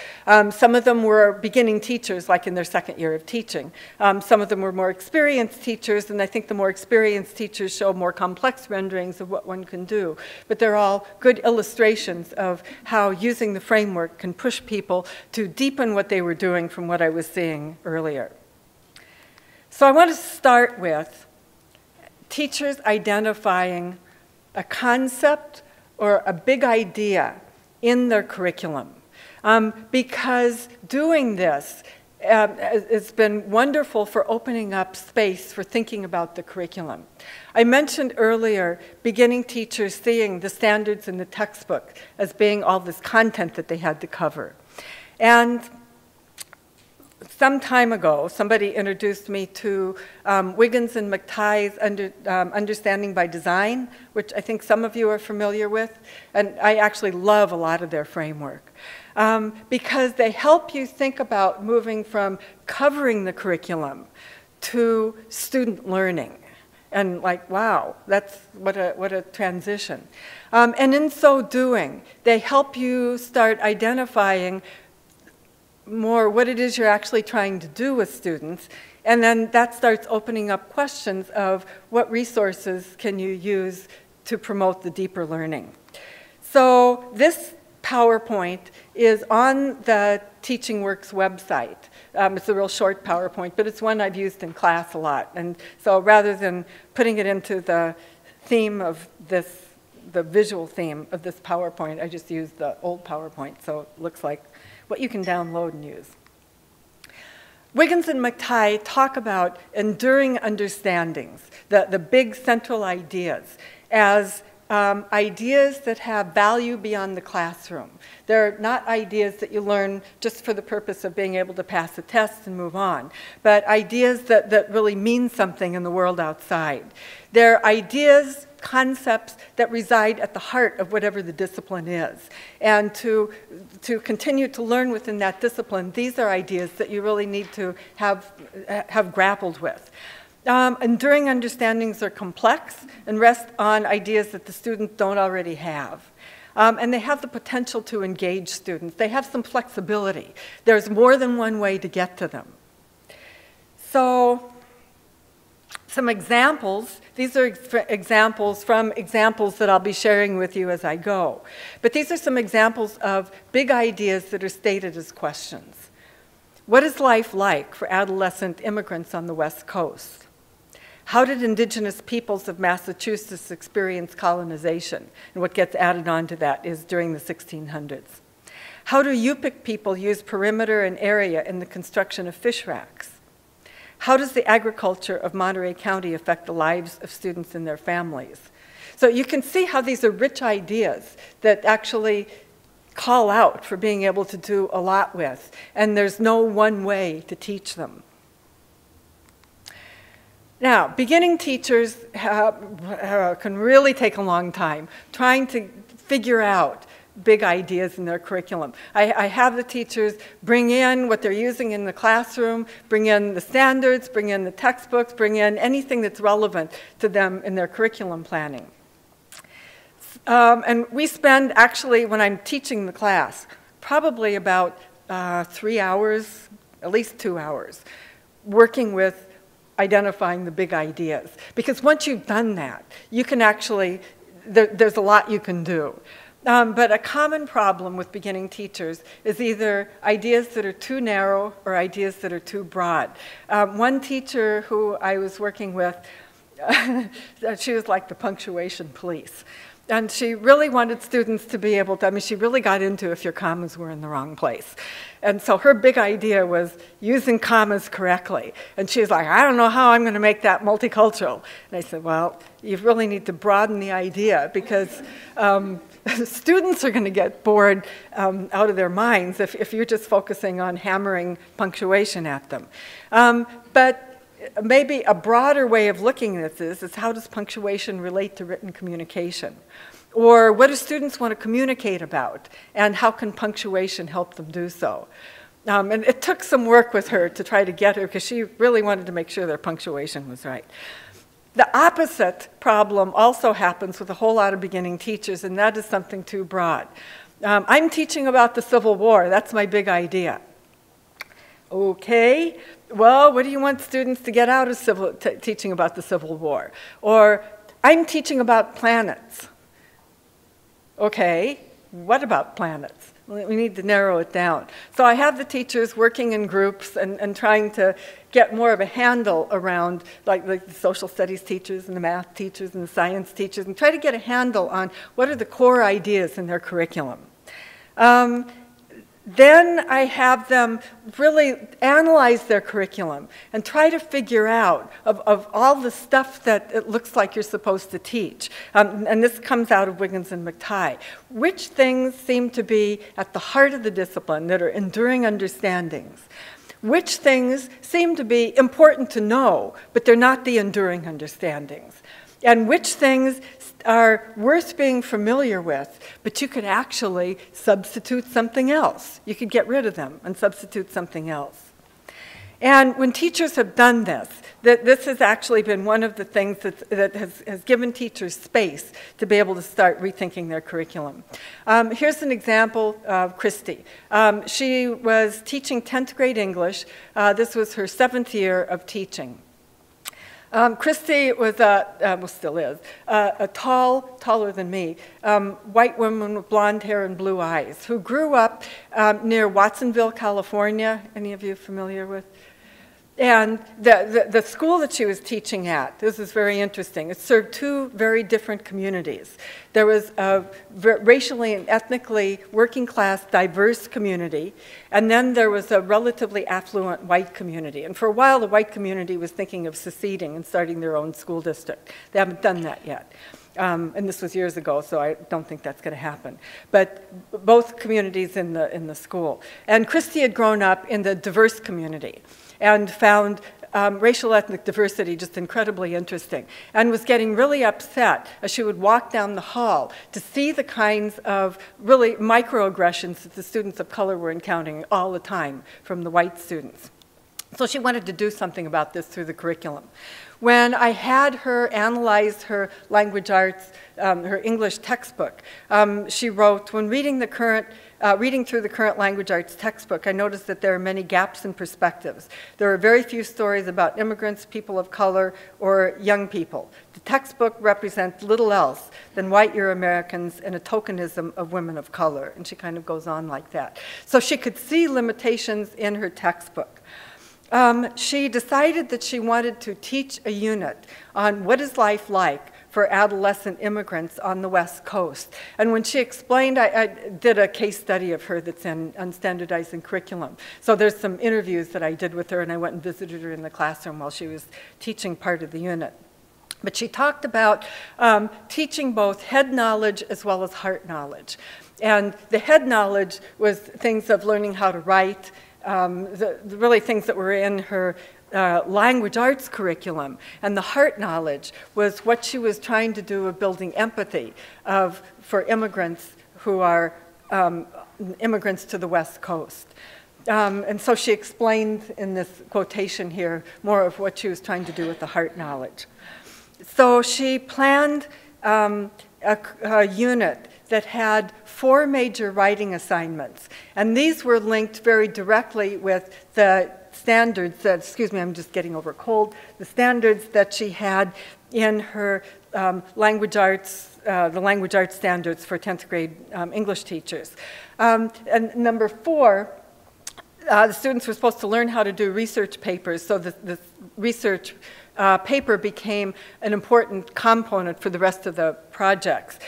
Some of them were beginning teachers, like in their second year of teaching. Some of them were more experienced teachers, and I think the more experienced teachers show more complex renderings of what one can do. But they're all good illustrations of how using the framework can push people to deepen what they were doing from what I was seeing earlier. So I want to start with teachers identifying a concept or a big idea in their curriculum. Because doing this has been wonderful for opening up space for thinking about the curriculum. I mentioned earlier beginning teachers seeing the standards in the textbook as being all this content that they had to cover. And some time ago, somebody introduced me to Wiggins and McTighe's Understanding by Design, which I think some of you are familiar with, and I actually love a lot of their framework. Because they help you think about moving from covering the curriculum to student learning. And like, wow, that's what a transition. And in so doing, they help you start identifying more what it is you're actually trying to do with students. And then that starts opening up questions of what resources can you use to promote the deeper learning. So this PowerPoint is on the Teaching Works website. It's a real short PowerPoint, but it's one I've used in class a lot. And so rather than putting it into the theme of this, the visual theme of this PowerPoint, I just used the old PowerPoint, so it looks like what you can download and use. Wiggins and McTighe talk about enduring understandings, the big central ideas, as ideas that have value beyond the classroom. They're not ideas that you learn just for the purpose of being able to pass a test and move on, but ideas that really mean something in the world outside. They're ideas, concepts that reside at the heart of whatever the discipline is. And to continue to learn within that discipline, these are ideas that you really need to have grappled with. Enduring understandings are complex and rest on ideas that the students don't already have. And they have the potential to engage students. They have some flexibility. There's more than one way to get to them. So some examples, these are examples from examples that I'll be sharing with you as I go. But these are some examples of big ideas that are stated as questions. What is life like for adolescent immigrants on the West Coast? How did indigenous peoples of Massachusetts experience colonization? And what gets added on to that is during the 1600s. How do Yupik people use perimeter and area in the construction of fish racks? How does the agriculture of Monterey County affect the lives of students and their families? So you can see how these are rich ideas that actually call out for being able to do a lot with, and there's no one way to teach them. Now, beginning teachers can really take a long time trying to figure out big ideas in their curriculum. I have the teachers bring in what they're using in the classroom, bring in the standards, bring in the textbooks, bring in anything that's relevant to them in their curriculum planning. And we spend, actually, when I'm teaching the class, probably about 3 hours, at least 2 hours, working with identifying the big ideas. Because once you've done that, you can actually, there's a lot you can do. But a common problem with beginning teachers is either ideas that are too narrow or ideas that are too broad. One teacher who I was working with, she was like the punctuation police. And she really wanted students to be able to, I mean, she really got into if your commas were in the wrong place. And so her big idea was using commas correctly. And she's like, I don't know how I'm going to make that multicultural. And I said, well, you really need to broaden the idea because students are going to get bored out of their minds if you're just focusing on hammering punctuation at them. But maybe a broader way of looking at this is how does punctuation relate to written communication? Or what do students want to communicate about? And how can punctuation help them do so? And it took some work with her to try to get her, because she really wanted to make sure their punctuation was right. The opposite problem also happens with a whole lot of beginning teachers, and that is something too broad. I'm teaching about the Civil War. That's my big idea. Okay, well, what do you want students to get out of teaching about the Civil War? Or, I'm teaching about planets. Okay, what about planets? We need to narrow it down. So I have the teachers working in groups and trying to get more of a handle around like the social studies teachers and the math teachers and the science teachers, and try to get a handle on what are the core ideas in their curriculum. Then I have them really analyze their curriculum and try to figure out of all the stuff that it looks like you're supposed to teach. And this comes out of Wiggins and McTighe. Which things seem to be at the heart of the discipline that are enduring understandings? Which things seem to be important to know, but they're not the enduring understandings? And which things are worth being familiar with, but you could actually substitute something else. You could get rid of them and substitute something else. And when teachers have done this, this has actually been one of the things that has given teachers space to be able to start rethinking their curriculum. Here's an example of Christy. She was teaching 10th grade English. This was her 7th year of teaching. Christy was, well still is, a taller than me, white woman with blonde hair and blue eyes, who grew up near Watsonville, California. Any of you familiar with? And the school that she was teaching at, this is very interesting, it served two very different communities. There was a racially and ethnically working class diverse community, and then there was a relatively affluent white community. And for a while, the white community was thinking of seceding and starting their own school district. They haven't done that yet. And this was years ago, so I don't think that's going to happen. But both communities in the school. And Christy had grown up in the diverse community and found racial ethnic diversity just incredibly interesting, and was getting really upset as she would walk down the hall to see the kinds of really microaggressions that the students of color were encountering all the time from the white students. So she wanted to do something about this through the curriculum. When I had her analyze her language arts, her English textbook, she wrote, when reading through the current language arts textbook, I noticed that there are many gaps in perspectives. There are very few stories about immigrants, people of color, or young people. The textbook represents little else than white Euro-Americans and a tokenism of women of color. And she kind of goes on like that. So she could see limitations in her textbook. She decided that she wanted to teach a unit on what is life like for adolescent immigrants on the West Coast. And when she explained, I did a case study of her that's on standardizing curriculum. So there's some interviews that I did with her, and I went and visited her in the classroom while she was teaching part of the unit. But she talked about teaching both head knowledge as well as heart knowledge. And the head knowledge was things of learning how to write, the really things that were in her language arts curriculum. And the heart knowledge was what she was trying to do of building empathy for immigrants who are immigrants to the West Coast. And so she explained in this quotation here more of what she was trying to do with the heart knowledge. So she planned a unit that had 4 major writing assignments. And these were linked very directly with the standards that, excuse me, I'm just getting over a cold, the standards that she had in her language arts, the language arts standards for 10th grade English teachers. And number 4, the students were supposed to learn how to do research papers, so the research paper became an important component for the rest of the projects.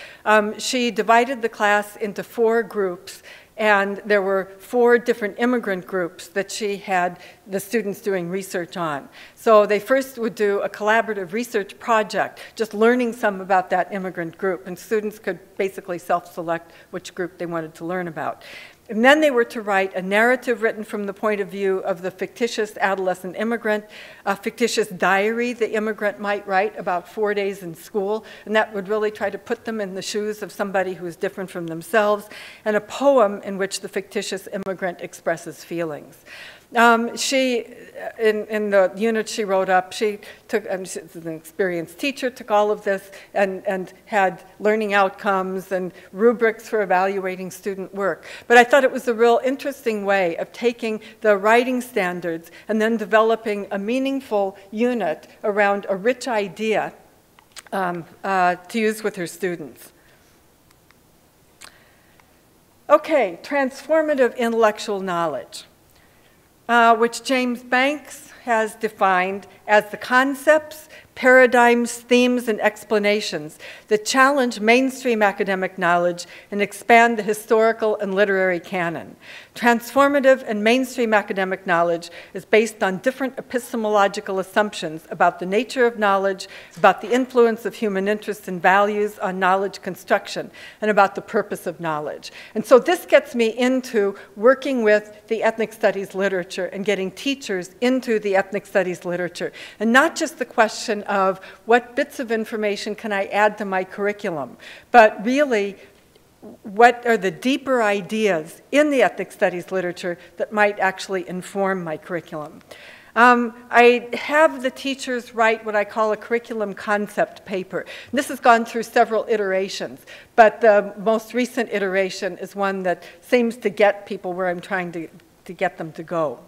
She divided the class into 4 groups, and there were 4 different immigrant groups that she had the students doing research on. So they first would do a collaborative research project, just learning some about that immigrant group, and students could basically self-select which group they wanted to learn about. And then they were to write a narrative written from the point of view of the fictitious adolescent immigrant, a fictitious diary the immigrant might write about 4 days in school, and that would really try to put them in the shoes of somebody who is different from themselves, and a poem in which the fictitious immigrant expresses feelings. She, in the unit she wrote up, she took, she's an experienced teacher, took all of this and had learning outcomes and rubrics for evaluating student work. But I thought it was a real interesting way of taking the writing standards and then developing a meaningful unit around a rich idea to use with her students. Okay, transformative intellectual knowledge. Which James Banks has defined as the concepts, paradigms, themes, and explanations that challenge mainstream academic knowledge and expand the historical and literary canon. Transformative and mainstream academic knowledge is based on different epistemological assumptions about the nature of knowledge, about the influence of human interests and values on knowledge construction, and about the purpose of knowledge. And so this gets me into working with the ethnic studies literature and getting teachers into the ethnic studies literature, and not just the question of what bits of information can I add to my curriculum, but really what are the deeper ideas in the ethnic studies literature that might actually inform my curriculum. I have the teachers write what I call a curriculum concept paper. This has gone through several iterations, but the most recent iteration is one that seems to get people where I'm trying to get them to go.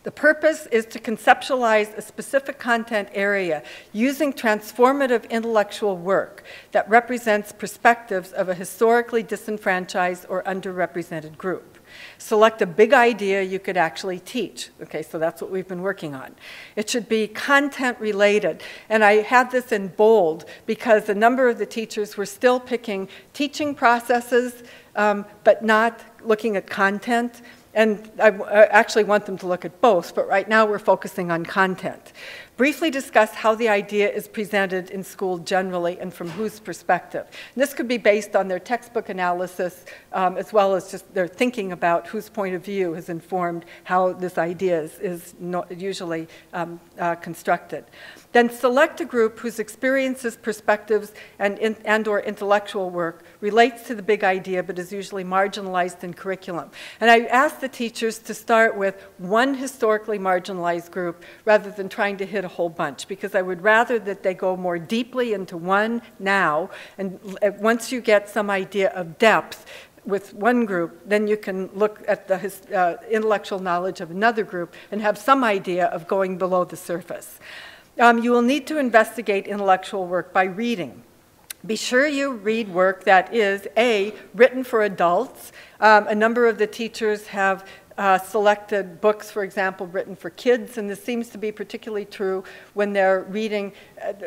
The purpose is to conceptualize a specific content area using transformative intellectual work that represents perspectives of a historically disenfranchised or underrepresented group. Select a big idea you could actually teach. Okay, so that's what we've been working on. It should be content related. And I had this in bold because a number of the teachers were still picking teaching processes, but not looking at content. And I actually want them to look at both, but right now we're focusing on content. Briefly discuss how the idea is presented in school generally and from whose perspective. And this could be based on their textbook analysis as well as just their thinking about whose point of view has informed how this idea is usually constructed. Then select a group whose experiences, perspectives, and or intellectual work relates to the big idea but is usually marginalized in curriculum. And I asked the teachers to start with one historically marginalized group rather than trying to hit a whole bunch, because I would rather that they go more deeply into one now, and once you get some idea of depth with one group, then you can look at the intellectual knowledge of another group and have some idea of going below the surface. You will need to investigate intellectual work by reading. Be sure you read work that is, A, written for adults. A number of the teachers have selected books, for example, written for kids, and this seems to be particularly true when they're reading,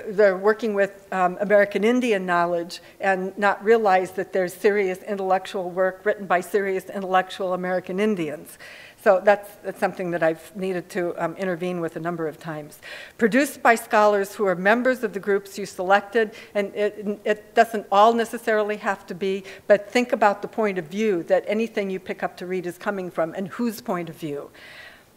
they're working with American Indian knowledge and not realize that there's serious intellectual work written by serious intellectual American Indians. So that's something that I've needed to intervene with a number of times. Produced by scholars who are members of the groups you selected, and it doesn't all necessarily have to be, but think about the point of view that anything you pick up to read is coming from and whose point of view.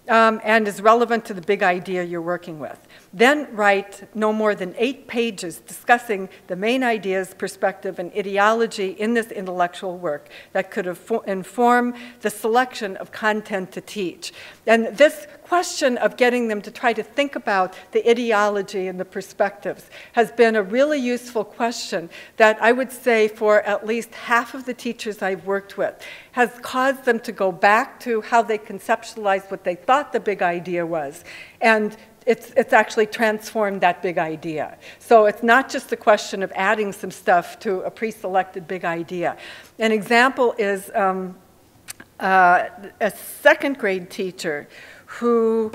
And is relevant to the big idea you're working with. Then write no more than 8 pages discussing the main ideas, perspective, and ideology in this intellectual work that could inform the selection of content to teach. And this question of getting them to try to think about the ideology and the perspectives has been a really useful question that I would say for at least half of the teachers I've worked with has caused them to go back to how they conceptualized what they thought the big idea was. And it's actually transformed that big idea. So it's not just a question of adding some stuff to a pre-selected big idea. An example is a second grade teacher who,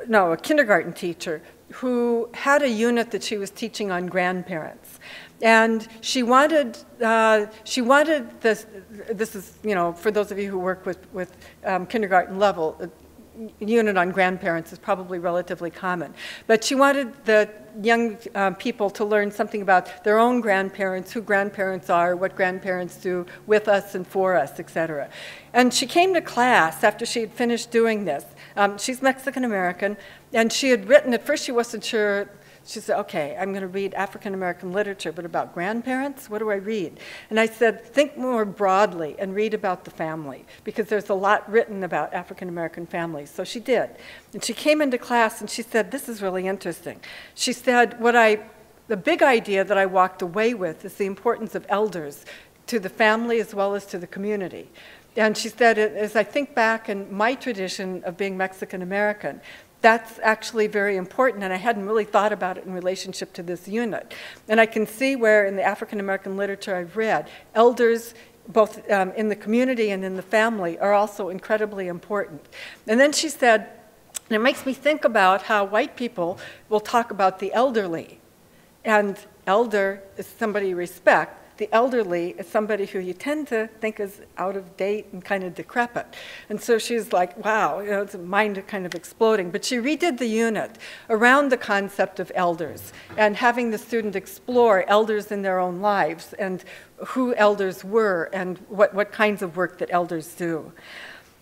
no, a kindergarten teacher who had a unit that she was teaching on grandparents. And she wanted this is, you know, for those of you who work with kindergarten level, a unit on grandparents is probably relatively common. But she wanted the young people to learn something about their own grandparents, who grandparents are, what grandparents do with us and for us, etc. And she came to class after she had finished doing this. She's Mexican-American, and she had written, at first she wasn't sure. She said, okay, I'm going to read African-American literature, but about grandparents, what do I read? And I said, think more broadly and read about the family, because there's a lot written about African-American families. So she did. And she came into class and she said, this is really interesting. She said, the big idea that I walked away with is the importance of elders to the family as well as to the community. And she said, as I think back in my tradition of being Mexican-American, that's actually very important, and I hadn't really thought about it in relationship to this unit. And I can see where in the African-American literature I've read, elders, both in the community and in the family, are also incredibly important. And then she said, and it makes me think about how white people will talk about the elderly. And elder is somebody you respect. The elderly is somebody who you tend to think is out of date and kind of decrepit. And so she's like, wow, you know, it's mind kind of exploding. But she redid the unit around the concept of elders and having the student explore elders in their own lives and who elders were and what kinds of work that elders do.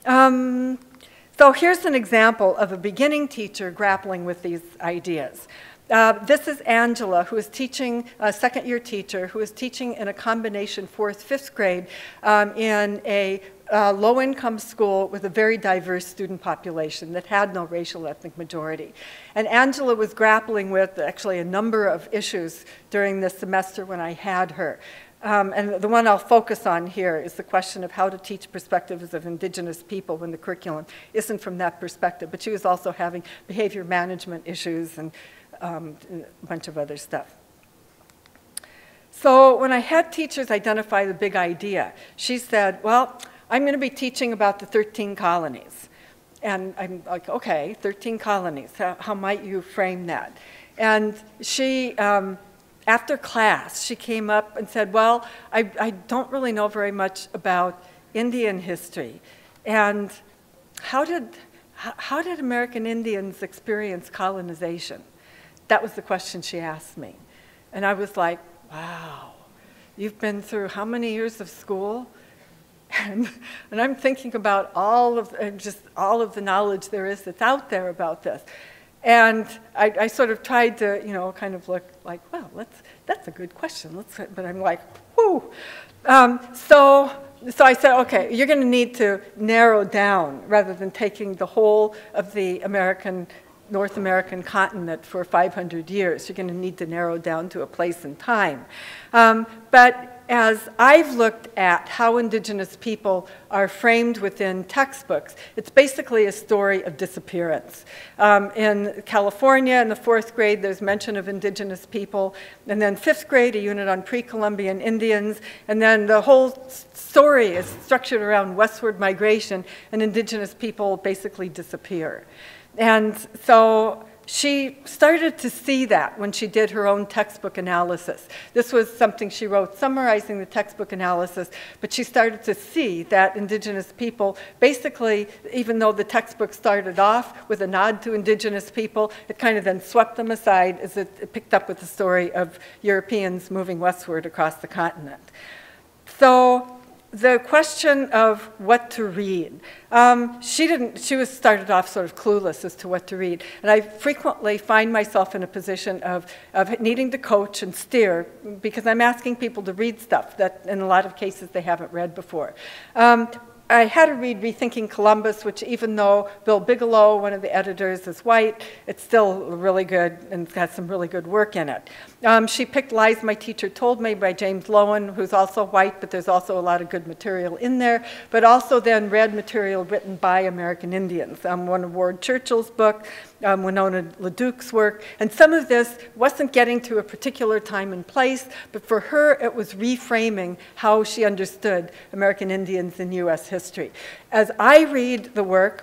So here's an example of a beginning teacher grappling with these ideas. This is Angela, who is teaching, a second-year teacher, who is teaching in a combination 4th, 5th grade in a low-income school with a very diverse student population that had no racial ethnic majority. And Angela was grappling with actually a number of issues during this semester when I had her. And the one I'll focus on here is the question of how to teach perspectives of indigenous people when the curriculum isn't from that perspective. But she was also having behavior management issues and a bunch of other stuff. So when I had teachers identify the big idea, she said, well, I'm going to be teaching about the 13 colonies. And I'm like, okay, 13 colonies, how might you frame that? And she, after class, she came up and said, well, I don't really know very much about Indian history. And how did American Indians experience colonization? That was the question she asked me. And I was like, wow, you've been through how many years of school? And I'm thinking about all of the knowledge there is that's out there about this. And I sort of tried to, you know, kind of look like, well, that's a good question. But I'm like, whoo. So I said, okay, you're going to need to narrow down rather than taking the whole of the North American continent for 500 years. You're going to need to narrow down to a place and time. But as I've looked at how indigenous people are framed within textbooks, it's basically a story of disappearance. In California, in the 4th grade, there's mention of indigenous people. And then 5th grade, a unit on pre-Columbian Indians. And then the whole story is structured around westward migration, and indigenous people basically disappear. And so she started to see that when she did her own textbook analysis. This was something she wrote summarizing the textbook analysis, but she started to see that indigenous people, basically, even though the textbook started off with a nod to indigenous people, it kind of then swept them aside as it picked up with the story of Europeans moving westward across the continent. So the question of what to read. She was started off sort of clueless as to what to read. And I frequently find myself in a position of needing to coach and steer because I'm asking people to read stuff that in a lot of cases they haven't read before. I had to read Rethinking Columbus, which even though Bill Bigelow, one of the editors, is white, it's still really good and it's got some really good work in it. She picked Lies My Teacher Told Me by James Lowen, who's also white, but there's also a lot of good material in there, but also then read material written by American Indians. One of Ward Churchill's book, Winona LaDuke's work, and some of this wasn't getting to a particular time and place, but for her it was reframing how she understood American Indians in U.S. history. history. As I read the work,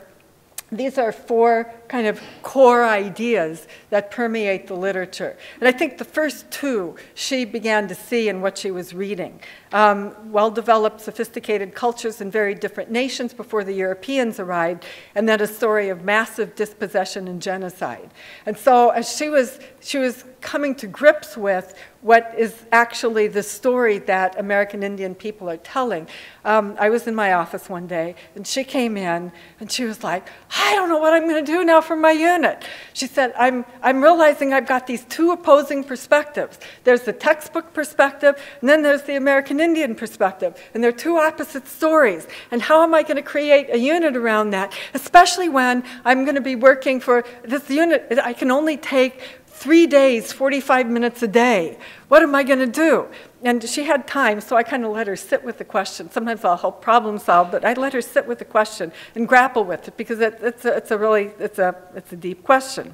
these are 4 kind of core ideas that permeate the literature. And I think the first 2 she began to see in what she was reading. Well-developed, sophisticated cultures in very different nations before the Europeans arrived, and then a story of massive dispossession and genocide. And so as she was coming to grips with what is actually the story that American Indian people are telling. I was in my office one day, and she came in, and she was like, I don't know what I'm going to do now for my unit. She said, I'm realizing I've got these 2 opposing perspectives. There's the textbook perspective, and then there's the American Indian perspective, and they're 2 opposite stories. And how am I going to create a unit around that, especially when I'm going to be working for this unit? I can only take 3 days, 45 minutes a day. What am I going to do? And she had time, so I kind of let her sit with the question. Sometimes I'll help problem solve, but I let her sit with the question and grapple with it because it's a deep question.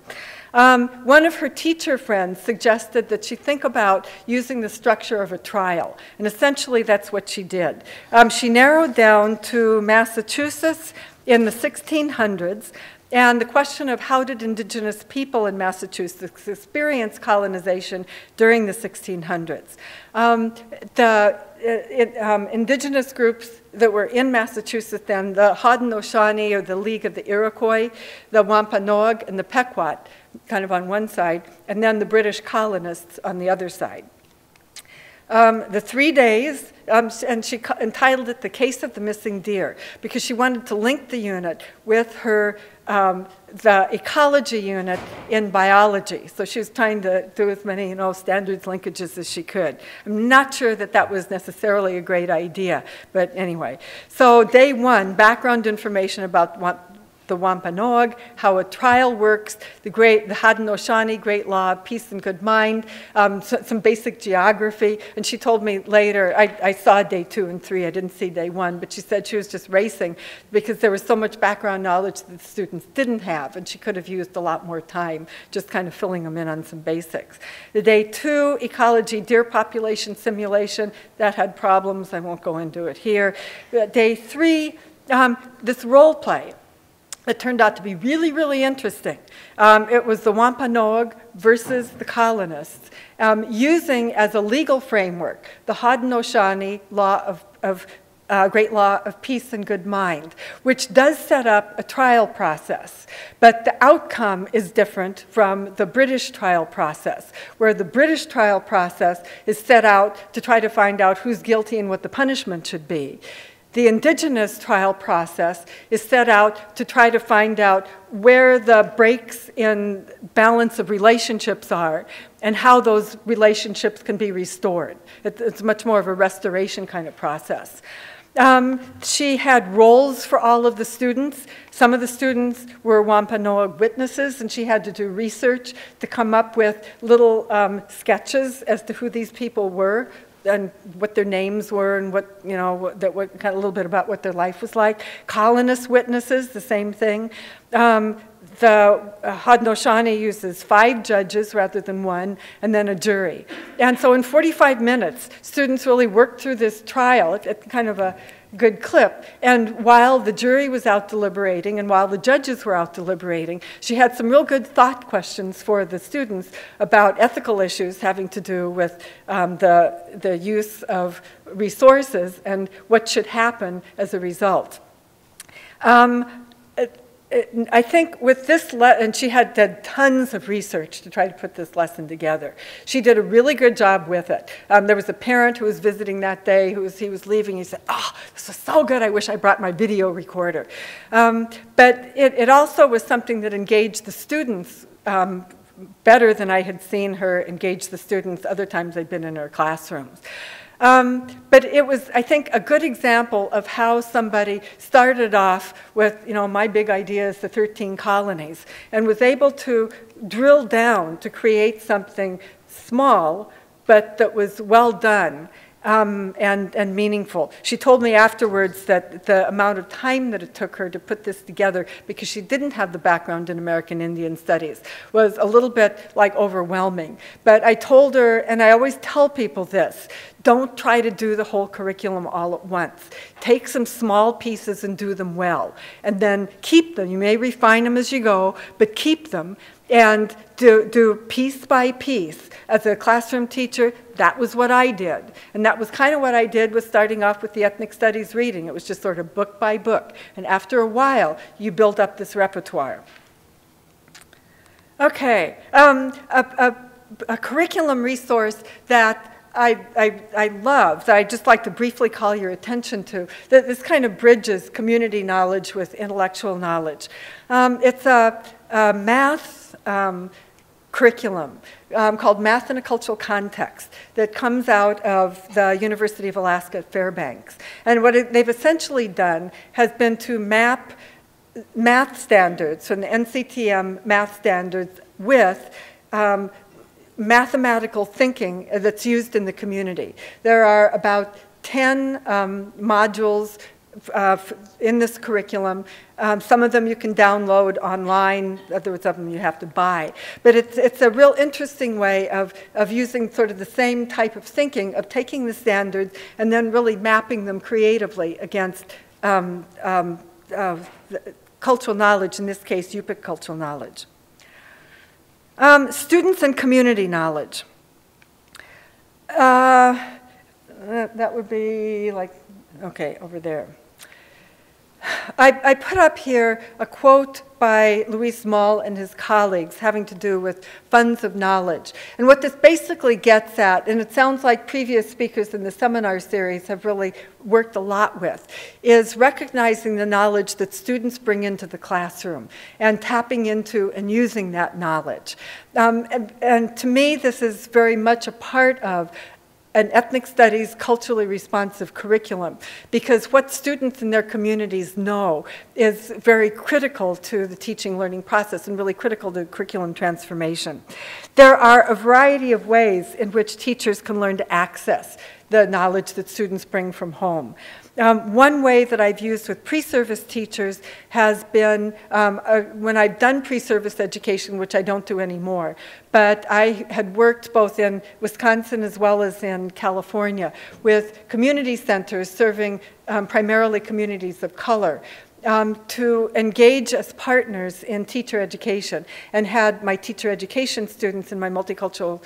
One of her teacher friends suggested that she think about using the structure of a trial, and essentially that's what she did. She narrowed down to Massachusetts in the 1600s, and the question of how did indigenous people in Massachusetts experience colonization during the 1600s. Indigenous groups that were in Massachusetts then, the Haudenosaunee, or the League of the Iroquois, the Wampanoag, and the Pequot, kind of on one side, and then the British colonists on the other side. The 3 days, and she entitled it The Case of the Missing Deer, because she wanted to link the unit with her the ecology unit in biology. So she was trying to do as many, standards linkages as she could. I'm not sure that that was necessarily a great idea, but anyway. So day 1, background information about the Wampanoag, how a trial works, the Haudenosaunee, Great Law of Peace and Good Mind, some basic geography. And she told me later, I saw day 2 and 3, I didn't see day 1, but she said she was just racing because there was so much background knowledge that the students didn't have, and she could have used a lot more time just kind of filling them in on some basics. The day 2, ecology, deer population simulation, that had problems. I won't go into it here. Day 3, this role play. It turned out to be really, really interesting. It was the Wampanoag versus the colonists, using as a legal framework the Haudenosaunee Great Law of Peace and Good Mind, which does set up a trial process. But the outcome is different from the British trial process, where the British trial process is set out to try to find out who's guilty and what the punishment should be. The indigenous trial process is set out to try to find out where the breaks in balance of relationships are and how those relationships can be restored. It's much more of a restoration kind of process. She had roles for all of the students. Some of the students were Wampanoag witnesses, and she had to do research to come up with little sketches as to who these people were and what their names were, and what kind of a little bit about what their life was like. Colonist witnesses, the same thing. The Haudenosaunee uses 5 judges rather than 1, and then a jury. And so in 45 minutes, students really worked through this trial at kind of a good clip. And while the jury was out deliberating and while the judges were out deliberating, she had some real good thought questions for the students about ethical issues having to do with the use of resources and what should happen as a result. I think with this, and she had done tons of research to try to put this lesson together. She did a really good job with it. There was a parent who was visiting that day, he was leaving. He said, "Oh, this was so good, I wish I brought my video recorder." But it also was something that engaged the students better than I had seen her engage the students other times I'd been in her classrooms. But it was, I think, a good example of how somebody started off with, my big idea is the 13 colonies, and was able to drill down to create something small, but that was well done and meaningful. She told me afterwards that the amount of time that it took her to put this together, because she didn't have the background in American Indian Studies, was a little bit like overwhelming. But I told her, and I always tell people this, Don't try to do the whole curriculum all at once. Take some small pieces and do them well, and then keep them. You may refine them as you go, but keep them and do piece by piece. As a classroom teacher, that was what I did. And that was kind of what I did with starting off with the ethnic studies reading. It was just sort of book by book. And after a while, you build up this repertoire. Okay, a curriculum resource that I love, that I'd just like to briefly call your attention to, that this kind of bridges community knowledge with intellectual knowledge. It's a math curriculum called Math in a Cultural Context that comes out of the University of Alaska at Fairbanks. And what they've essentially done has been to map math standards from the NCTM math standards with mathematical thinking that's used in the community. There are about 10 modules in this curriculum. Some of them you can download online, others of them you have to buy. But it's a real interesting way of using sort of the same type of thinking, of taking the standards and then really mapping them creatively against cultural knowledge, in this case, Yupik cultural knowledge. Students and community knowledge. That would be like, okay, over there. I put up here a quote by Louis Moll and his colleagues having to do with funds of knowledge. And what this basically gets at, and it sounds like previous speakers in the seminar series have really worked a lot with, is recognizing the knowledge that students bring into the classroom and tapping into and using that knowledge. And to me, this is very much a part of an ethnic studies culturally responsive curriculum, because what students in their communities know is very critical to the teaching learning process and really critical to curriculum transformation. There are a variety of ways in which teachers can learn to access the knowledge that students bring from home. One way that I've used with pre-service teachers has been when I've done pre-service education, which I don't do anymore, but I had worked both in Wisconsin as well as in California with community centers serving primarily communities of color. To engage as partners in teacher education, and had my teacher education students in my multicultural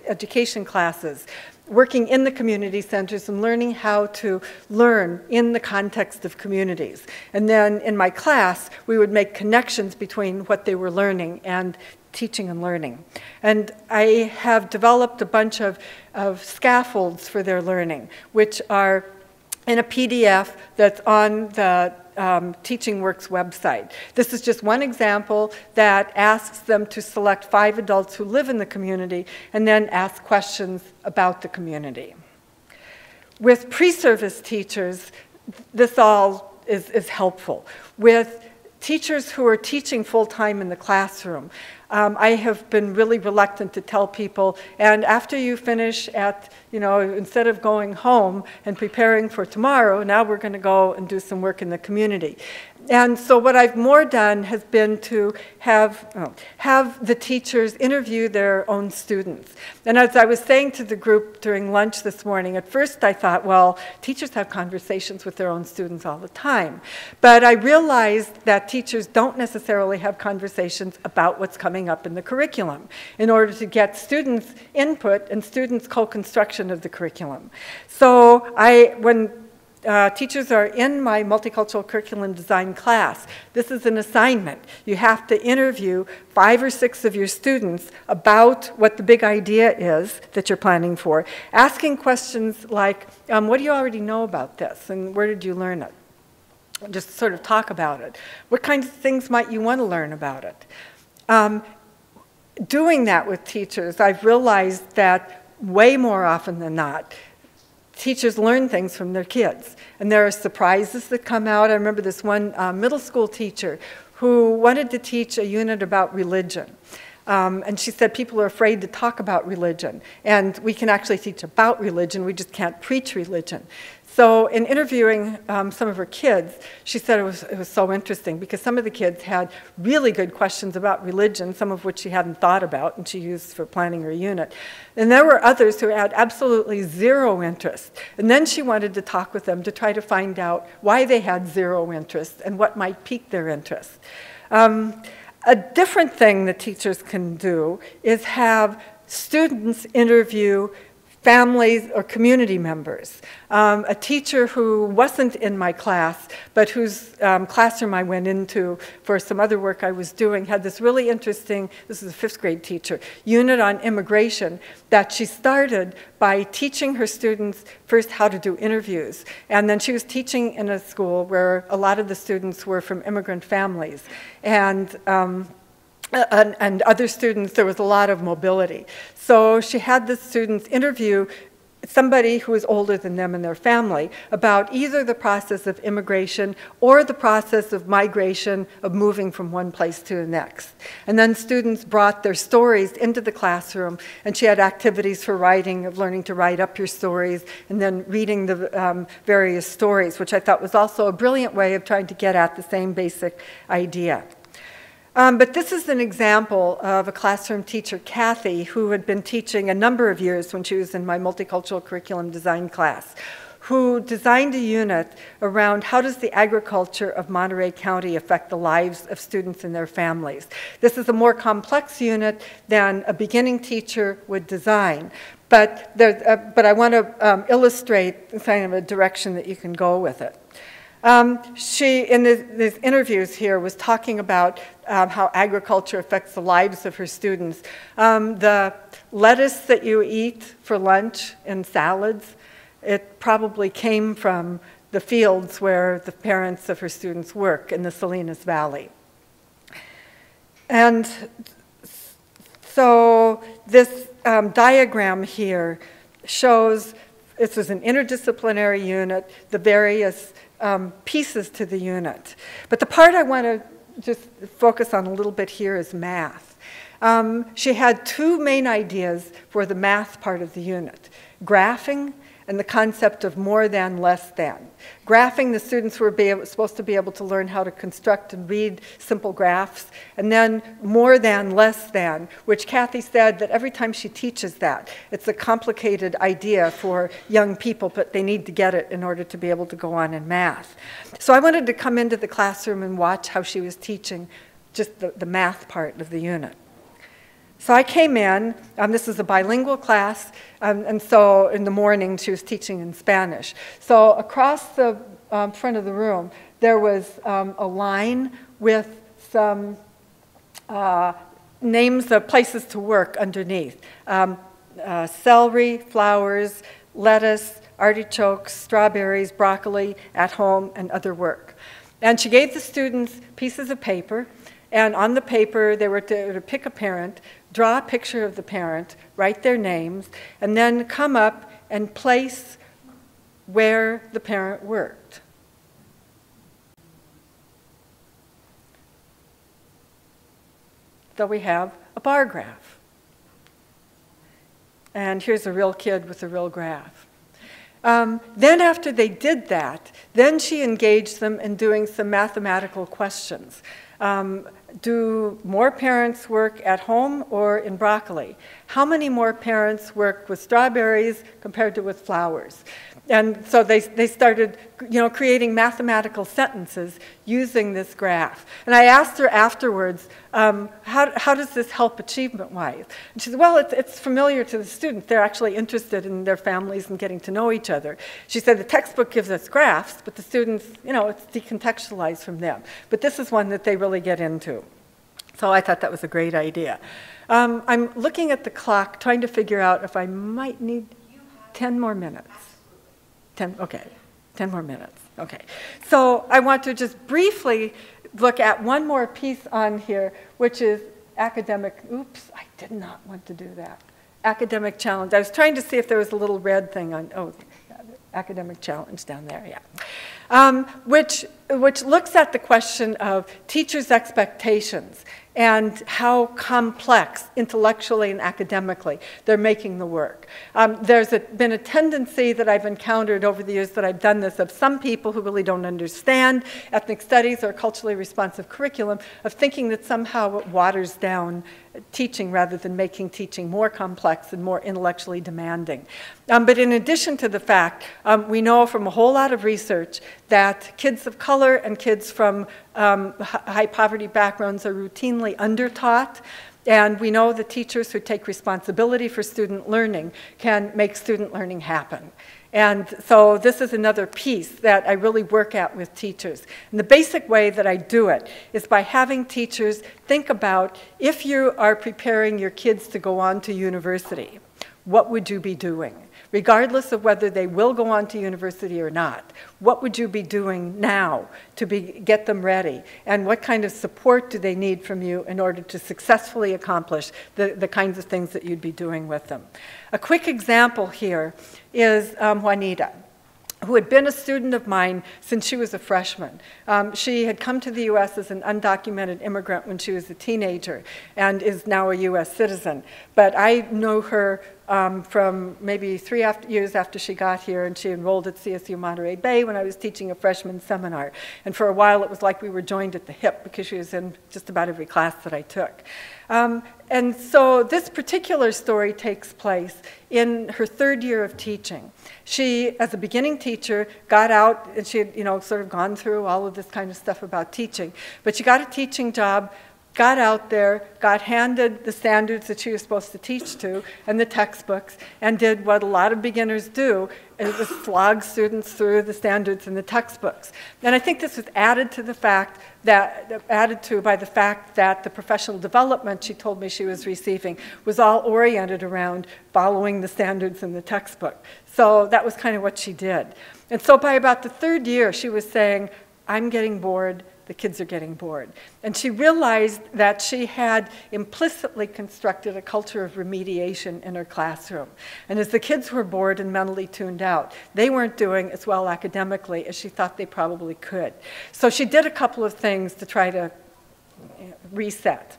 education classes working in the community centers and learning how to learn in the context of communities. And then in my class, we would make connections between what they were learning and teaching and learning. And I have developed a bunch of scaffolds for their learning, which are in a PDF that's on the TeachingWorks website. This is just one example that asks them to select 5 adults who live in the community and then ask questions about the community. With pre-service teachers, this all is helpful. With teachers who are teaching full-time in the classroom, I have been really reluctant to tell people, and after you finish at, instead of going home and preparing for tomorrow, now we're going to go and do some work in the community. And so what I've more done has been to have the teachers interview their own students. And as I was saying to the group during lunch this morning, at first I thought, well, teachers have conversations with their own students all the time. But I realized that teachers don't necessarily have conversations about what's coming up in the curriculum in order to get students' input and students' co-construction of the curriculum. So when teachers are in my multicultural curriculum design class, this is an assignment. You have to interview 5 or 6 of your students about what the big idea is that you're planning for, asking questions like, what do you already know about this, and where did you learn it? Just sort of talk about it. What kinds of things might you want to learn about it? Doing that with teachers, I've realized that way more often than not, teachers learn things from their kids. And there are surprises that come out. I remember this one middle school teacher who wanted to teach a unit about religion. And she said people are afraid to talk about religion. And we can actually teach about religion, we just can't preach religion. So in interviewing some of her kids, she said it was so interesting because some of the kids had really good questions about religion, some of which she hadn't thought about and she used for planning her unit. And there were others who had absolutely zero interest. And then she wanted to talk with them to try to find out why they had zero interest and what might pique their interest. A different thing that teachers can do is have students interview families or community members. A teacher who wasn't in my class, but whose classroom I went into for some other work I was doing, had this really interesting, this is a 5th grade teacher, unit on immigration that she started by teaching her students first how to do interviews. And then she was teaching in a school where a lot of the students were from immigrant families. And other students, there was a lot of mobility. So she had the students interview somebody who was older than them and their family about either the process of immigration or the process of migration, of moving from one place to the next. And then students brought their stories into the classroom, and she had activities for writing, of learning to write up your stories, and then reading the various stories, which I thought was also a brilliant way of trying to get at the same basic idea. But this is an example of a classroom teacher, Kathy, who had been teaching a number of years when she was in my multicultural curriculum design class, who designed a unit around how does the agriculture of Monterey County affect the lives of students and their families. This is a more complex unit than a beginning teacher would design, but I want to illustrate kind of a direction that you can go with it. She, in these interviews here, was talking about how agriculture affects the lives of her students. The lettuce that you eat for lunch in salads, it probably came from the fields where the parents of her students work in the Salinas Valley. And so this diagram here shows, this is an interdisciplinary unit, the various pieces to the unit. But the part I want to just focus on a little bit here is math. She had 2 main ideas for the math part of the unit: graphing and the concept of more than, less than. Graphing, the students were supposed to be able to learn how to construct and read simple graphs, and then more than, less than, which Kathy said that every time she teaches that, it's a complicated idea for young people, but they need to get it in order to be able to go on in math. So I wanted to come into the classroom and watch how she was teaching just the math part of the unit. So I came in, this is a bilingual class, and so in the morning she was teaching in Spanish. So across the front of the room, there was a line with some names of places to work underneath. Celery, flowers, lettuce, artichokes, strawberries, broccoli, at home, and other work. And she gave the students pieces of paper, and on the paper they were to pick a parent, draw a picture of the parent, write their names, and then come up and place where the parent worked. So we have a bar graph. And here's a real kid with a real graph. Then after they did that, then she engaged them in doing some mathematical questions. Do more parents work at home or in broccoli? How many more parents work with strawberries compared to with flowers? And so they started, creating mathematical sentences using this graph. And I asked her afterwards, how does this help achievement-wise? And she said, well, it's familiar to the students. They're actually interested in their families and getting to know each other. She said the textbook gives us graphs, but the students, it's decontextualized from them. But this is one that they really get into. So I thought that was a great idea. I'm looking at the clock, trying to figure out if I might need 10 more minutes. 10 more minutes. Okay. So I want to just briefly look at one more piece on here, which is academic. Oops, I did not want to do that. Academic challenge. I was trying to see if there was a little red thing on, academic challenge down there, yeah. Which looks at the question of teachers' expectations. and how complex intellectually and academically they're making the work. There's been a tendency that I've encountered over the years that I've done this of some people who really don't understand ethnic studies or culturally responsive curriculum of thinking that somehow it waters down teaching rather than making teaching more complex and more intellectually demanding. But in addition to the fact, we know from a whole lot of research that kids of color and kids from high poverty backgrounds are routinely undertaught. And we know that teachers who take responsibility for student learning can make student learning happen. And so this is another piece that I really work at with teachers. And the basic way that I do it is by having teachers think about, if you are preparing your kids to go on to university, what would you be doing? Regardless of whether they will go on to university or not, what would you be doing now to get them ready? And what kind of support do they need from you in order to successfully accomplish the kinds of things that you'd be doing with them? A quick example here is Juanita, who had been a student of mine since she was a freshman. She had come to the U.S. as an undocumented immigrant when she was a teenager and is now a U.S. citizen. But I know her from maybe 3 years after she got here, and she enrolled at CSU Monterey Bay when I was teaching a freshman seminar. And for a while it was like we were joined at the hip because she was in just about every class that I took. And so this particular story takes place in her 3rd year of teaching. She, as a beginning teacher, got out, and she had, sort of gone through all of this kind of stuff about teaching, but she got a teaching job, got out there, got handed the standards that she was supposed to teach to and the textbooks, and did what a lot of beginners do, is slog students through the standards and the textbooks. And I think this was added to by the fact that the professional development she told me she was receiving was all oriented around following the standards in the textbook. So that was kind of what she did. And so by about the 3rd year, she was saying, I'm getting bored, the kids are getting bored. And she realized that she had implicitly constructed a culture of remediation in her classroom. And as the kids were bored and mentally tuned out, they weren't doing as well academically as she thought they probably could. So she did a couple of things to try to reset.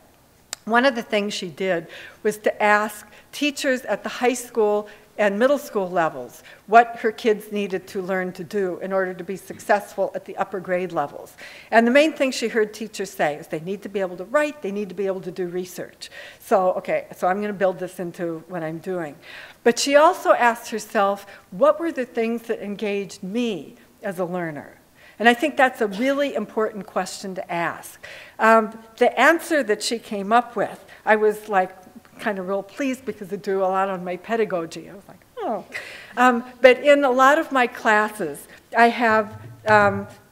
One of the things she did was to ask teachers at the high school and middle school levels what her kids needed to learn to do in order to be successful at the upper grade levels. And the main thing she heard teachers say is they need to be able to write, they need to be able to do research. So, okay, so I'm going to build this into what I'm doing. But she also asked herself, what were the things that engaged me as a learner? And I think that's a really important question to ask. The answer that she came up with, I was like, kind of real pleased because it drew a lot on my pedagogy. I was like, oh. But in a lot of my classes, I have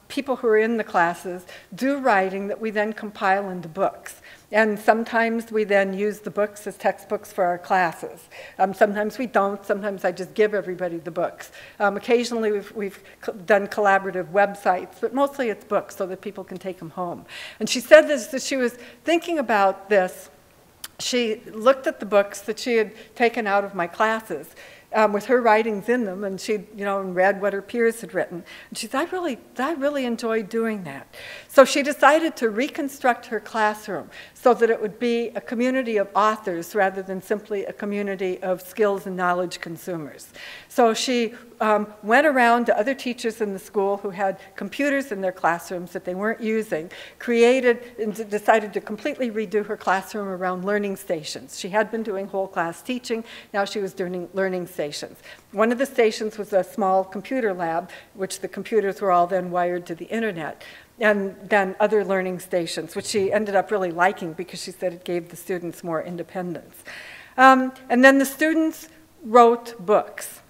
people who are in the classes do writing that we then compile into books. And sometimes we then use the books as textbooks for our classes. Sometimes we don't. Sometimes I just give everybody the books. Occasionally we've done collaborative websites, but mostly it's books so that people can take them home. And she said this, that she was thinking about this. She looked at the books that she had taken out of my classes with her writings in them, and she, read what her peers had written. And she said, I really enjoyed doing that. So she decided to reconstruct her classroom so that it would be a community of authors rather than simply a community of skills and knowledge consumers. So she went around to other teachers in the school who had computers in their classrooms that they weren't using, created and decided to completely redo her classroom around learning stations. She had been doing whole class teaching, now she was doing learning stations. One of the stations was a small computer lab, which the computers were all then wired to the internet. And then other learning stations, which she ended up really liking because she said it gave the students more independence. And then the students wrote books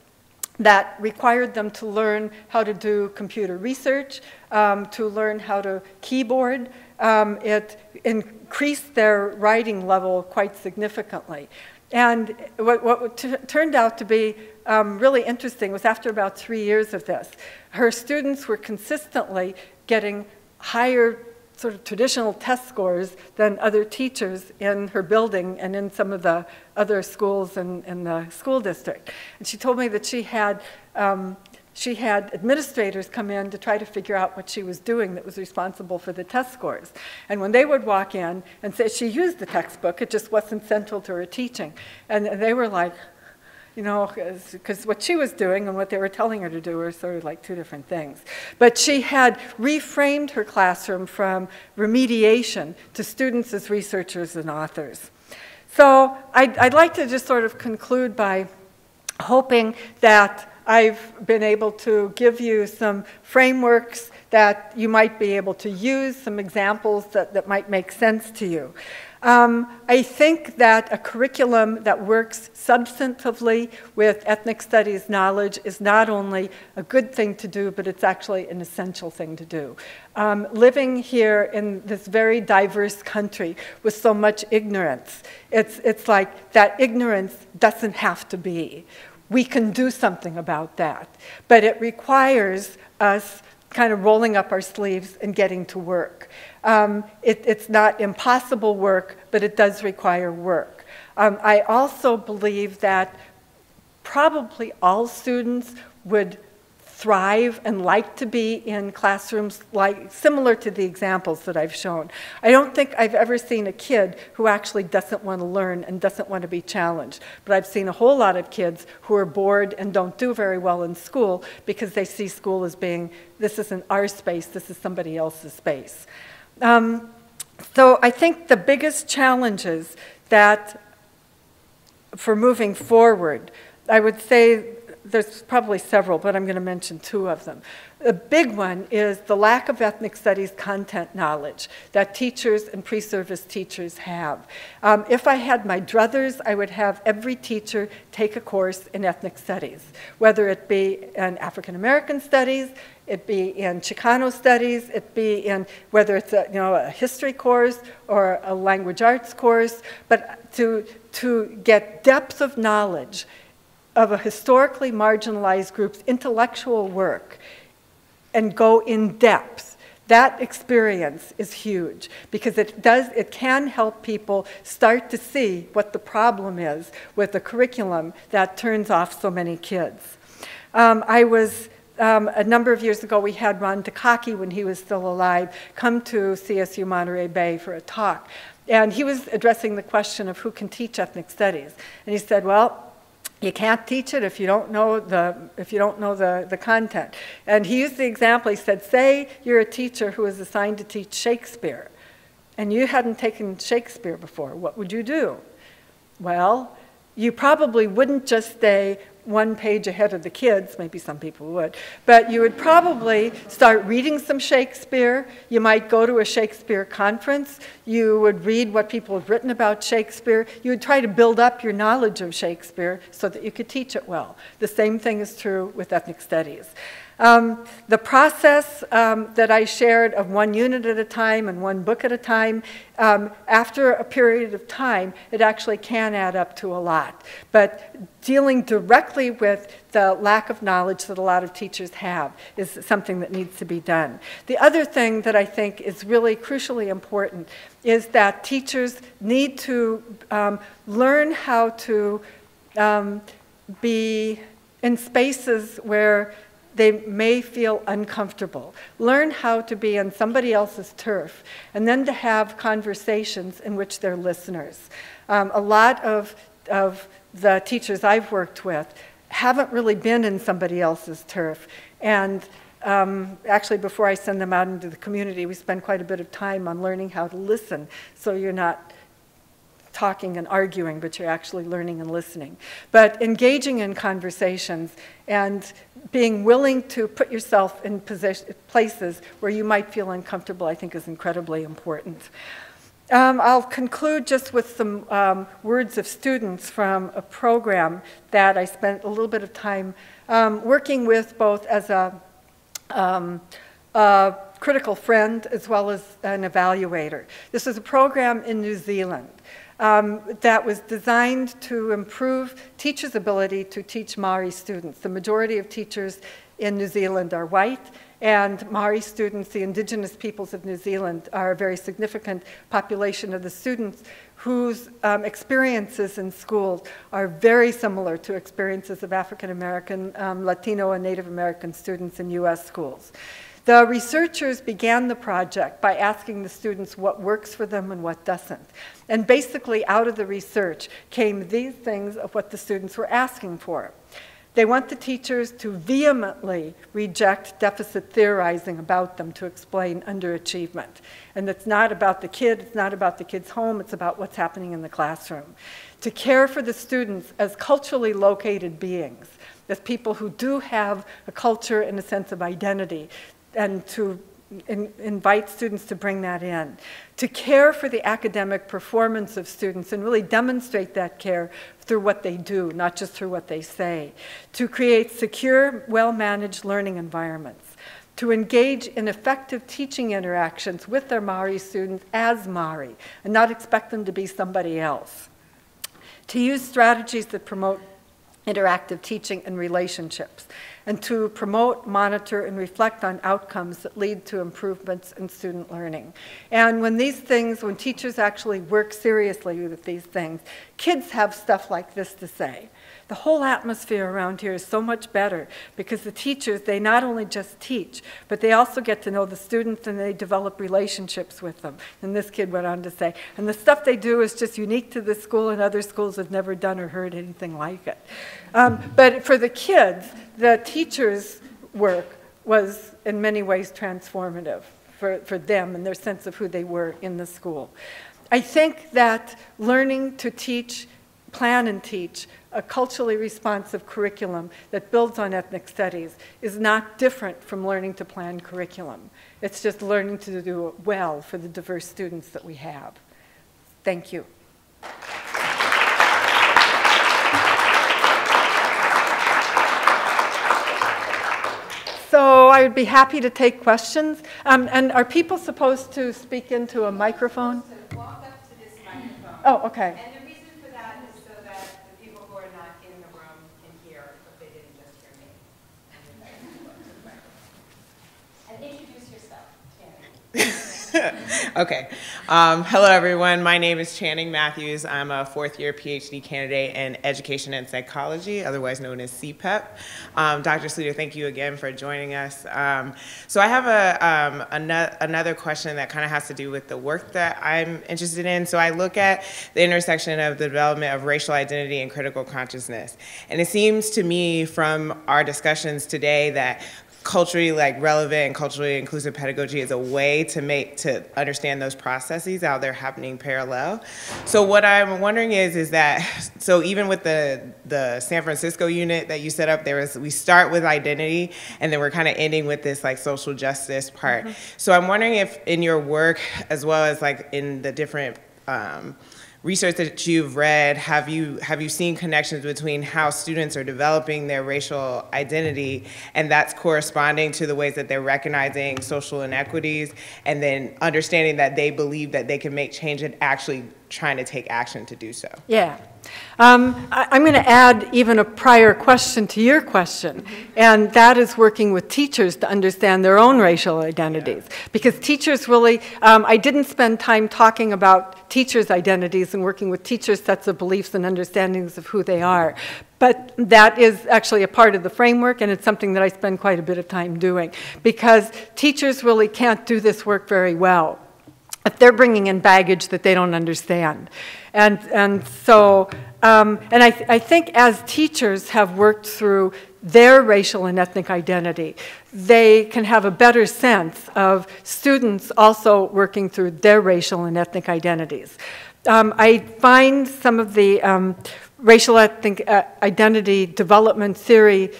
that required them to learn how to do computer research, to learn how to keyboard. It increased their writing level quite significantly. And what turned out to be really interesting was after about 3 years of this, her students were consistently getting higher sort of traditional test scores than other teachers in her building and in some of the other schools in the school district. And she told me that she had she had administrators come in to try to figure out what she was doing that was responsible for the test scores. And when they would walk in and say she used the textbook, it just wasn't central to her teaching. And they were like, you know, because what she was doing and what they were telling her to do were sort of like two different things. But she had reframed her classroom from remediation to students as researchers and authors. So I'd like to just sort of conclude by hoping that I've been able to give you some frameworks that you might be able to use, some examples that might make sense to you. I think that a curriculum that works substantively with ethnic studies knowledge is not only a good thing to do, but it's actually an essential thing to do. Living here in this very diverse country with so much ignorance, it's like that ignorance doesn't have to be. We can do something about that, but it requires us kind of rolling up our sleeves and getting to work. It's not impossible work, but it does require work. I also believe that probably all students would thrive and like to be in classrooms similar to the examples that I've shown. I don't think I've ever seen a kid who actually doesn't want to learn and doesn't want to be challenged. But I've seen a whole lot of kids who are bored and don't do very well in school because they see school as being, this isn't our space, this is somebody else's space. So I think the biggest challenges that for moving forward, I would say there's probably several, but I'm going to mention two of them. The big one is the lack of ethnic studies content knowledge that teachers and pre-service teachers have. If I had my druthers, I would have every teacher take a course in ethnic studies, whether it be in African American studies, it be in Chicano studies, it be in whether it's a history course or a language arts course, but to get depth of knowledge of a historically marginalized group's intellectual work and go in depth. That experience is huge because it can help people start to see what the problem is with a curriculum that turns off so many kids. A number of years ago, we had Ron Takaki, when he was still alive, come to CSU Monterey Bay for a talk. And he was addressing the question of who can teach ethnic studies. And he said, well, you can't teach it if you don't know the content. And he used the example, he said, say you're a teacher who is assigned to teach Shakespeare, and you hadn't taken Shakespeare before, what would you do? Well, you probably wouldn't just stay one page ahead of the kids, maybe some people would, but you would probably start reading some Shakespeare. You might go to a Shakespeare conference. You would read what people have written about Shakespeare. You would try to build up your knowledge of Shakespeare so that you could teach it well. The same thing is true with ethnic studies. The process that I shared of one unit at a time and one book at a time, after a period of time, it actually can add up to a lot. But dealing directly with the lack of knowledge that a lot of teachers have is something that needs to be done. The other thing that I think is really crucially important is that teachers need to learn how to be in spaces where they may feel uncomfortable. Learn how to be on somebody else's turf, and then to have conversations in which they're listeners. A lot of the teachers I've worked with haven't really been in somebody else's turf. And actually, before I send them out into the community, we spend quite a bit of time on learning how to listen, so you're not talking and arguing, but you're actually learning and listening. But engaging in conversations and being willing to put yourself in places where you might feel uncomfortable, I think, is incredibly important. I'll conclude just with some words of students from a program that I spent a little bit of time working with, both as a critical friend as well as an evaluator. This is a program in New Zealand that was designed to improve teachers' ability to teach Maori students. The majority of teachers in New Zealand are white, And Maori students, the indigenous peoples of New Zealand, are a very significant population of the students whose experiences in schools are very similar to experiences of African American, Latino, and Native American students in US schools. The researchers began the project by asking the students what works for them and what doesn't. And basically out of the research came these things of what the students were asking for. They want the teachers to vehemently reject deficit theorizing about them to explain underachievement. And it's not about the kid, it's not about the kid's home, it's about what's happening in the classroom. To care for the students as culturally located beings, as people who do have a culture and a sense of identity, and to invite students to bring that in. To care for the academic performance of students and really demonstrate that care through what they do, not just through what they say. To create secure, well-managed learning environments. To engage in effective teaching interactions with their Maori students as Maori and not expect them to be somebody else. To use strategies that promote interactive teaching and relationships, and to promote, monitor, and reflect on outcomes that lead to improvements in student learning. And when these things, when teachers actually work seriously with these things, kids have stuff like this to say. The whole atmosphere around here is so much better because the teachers, they not only just teach, but they also get to know the students and they develop relationships with them. And this kid went on to say, and the stuff they do is just unique to this school and other schools have never done or heard anything like it. But for the kids, the teachers' work was in many ways transformative for them and their sense of who they were in the school. I think that learning to teach, plan and teach a culturally responsive curriculum that builds on ethnic studies is not different from learning to plan curriculum. It's just learning to do it well for the diverse students that we have. Thank you. So I would be happy to take questions. And are people supposed to speak into a microphone? To walk up to this microphone. Oh, okay. And the reason for that is so that the people who are not in the room can hear, but they didn't just hear me. And introduce yourself, Channing. Okay. Hello, everyone. My name is Channing Matthews. I'm a fourth-year PhD candidate in Education and Psychology, otherwise known as CPEP. Dr. Sleeter, thank you again for joining us. So I have another question that kind of has to do with the work that I'm interested in. So I look at the intersection of the development of racial identity and critical consciousness. And it seems to me from our discussions today that culturally relevant and culturally inclusive pedagogy is a way to understand those processes, how they're happening parallel. So what I'm wondering is that, so even with the San Francisco unit that you set up, we start with identity and then we're kind of ending with this social justice part. Mm-hmm. So I'm wondering if in your work, as well as in the different research that you've read, have you seen connections between how students are developing their racial identity and that's corresponding to the ways that they're recognizing social inequities and then understanding that they believe that they can make change and actually trying to take action to do so? Yeah. I'm going to add even a prior question to your question, and that is working with teachers to understand their own racial identities. Yeah. Because teachers really, I didn't spend time talking about teachers' identities and working with teachers' sets of beliefs and understandings of who they are. But that is actually a part of the framework, and it's something that I spend quite a bit of time doing, because teachers really can't do this work very well if they're bringing in baggage that they don't understand. And so, and I think as teachers have worked through their racial and ethnic identity, they can have a better sense of students also working through their racial and ethnic identities. I find some of the racial ethnic identity development theory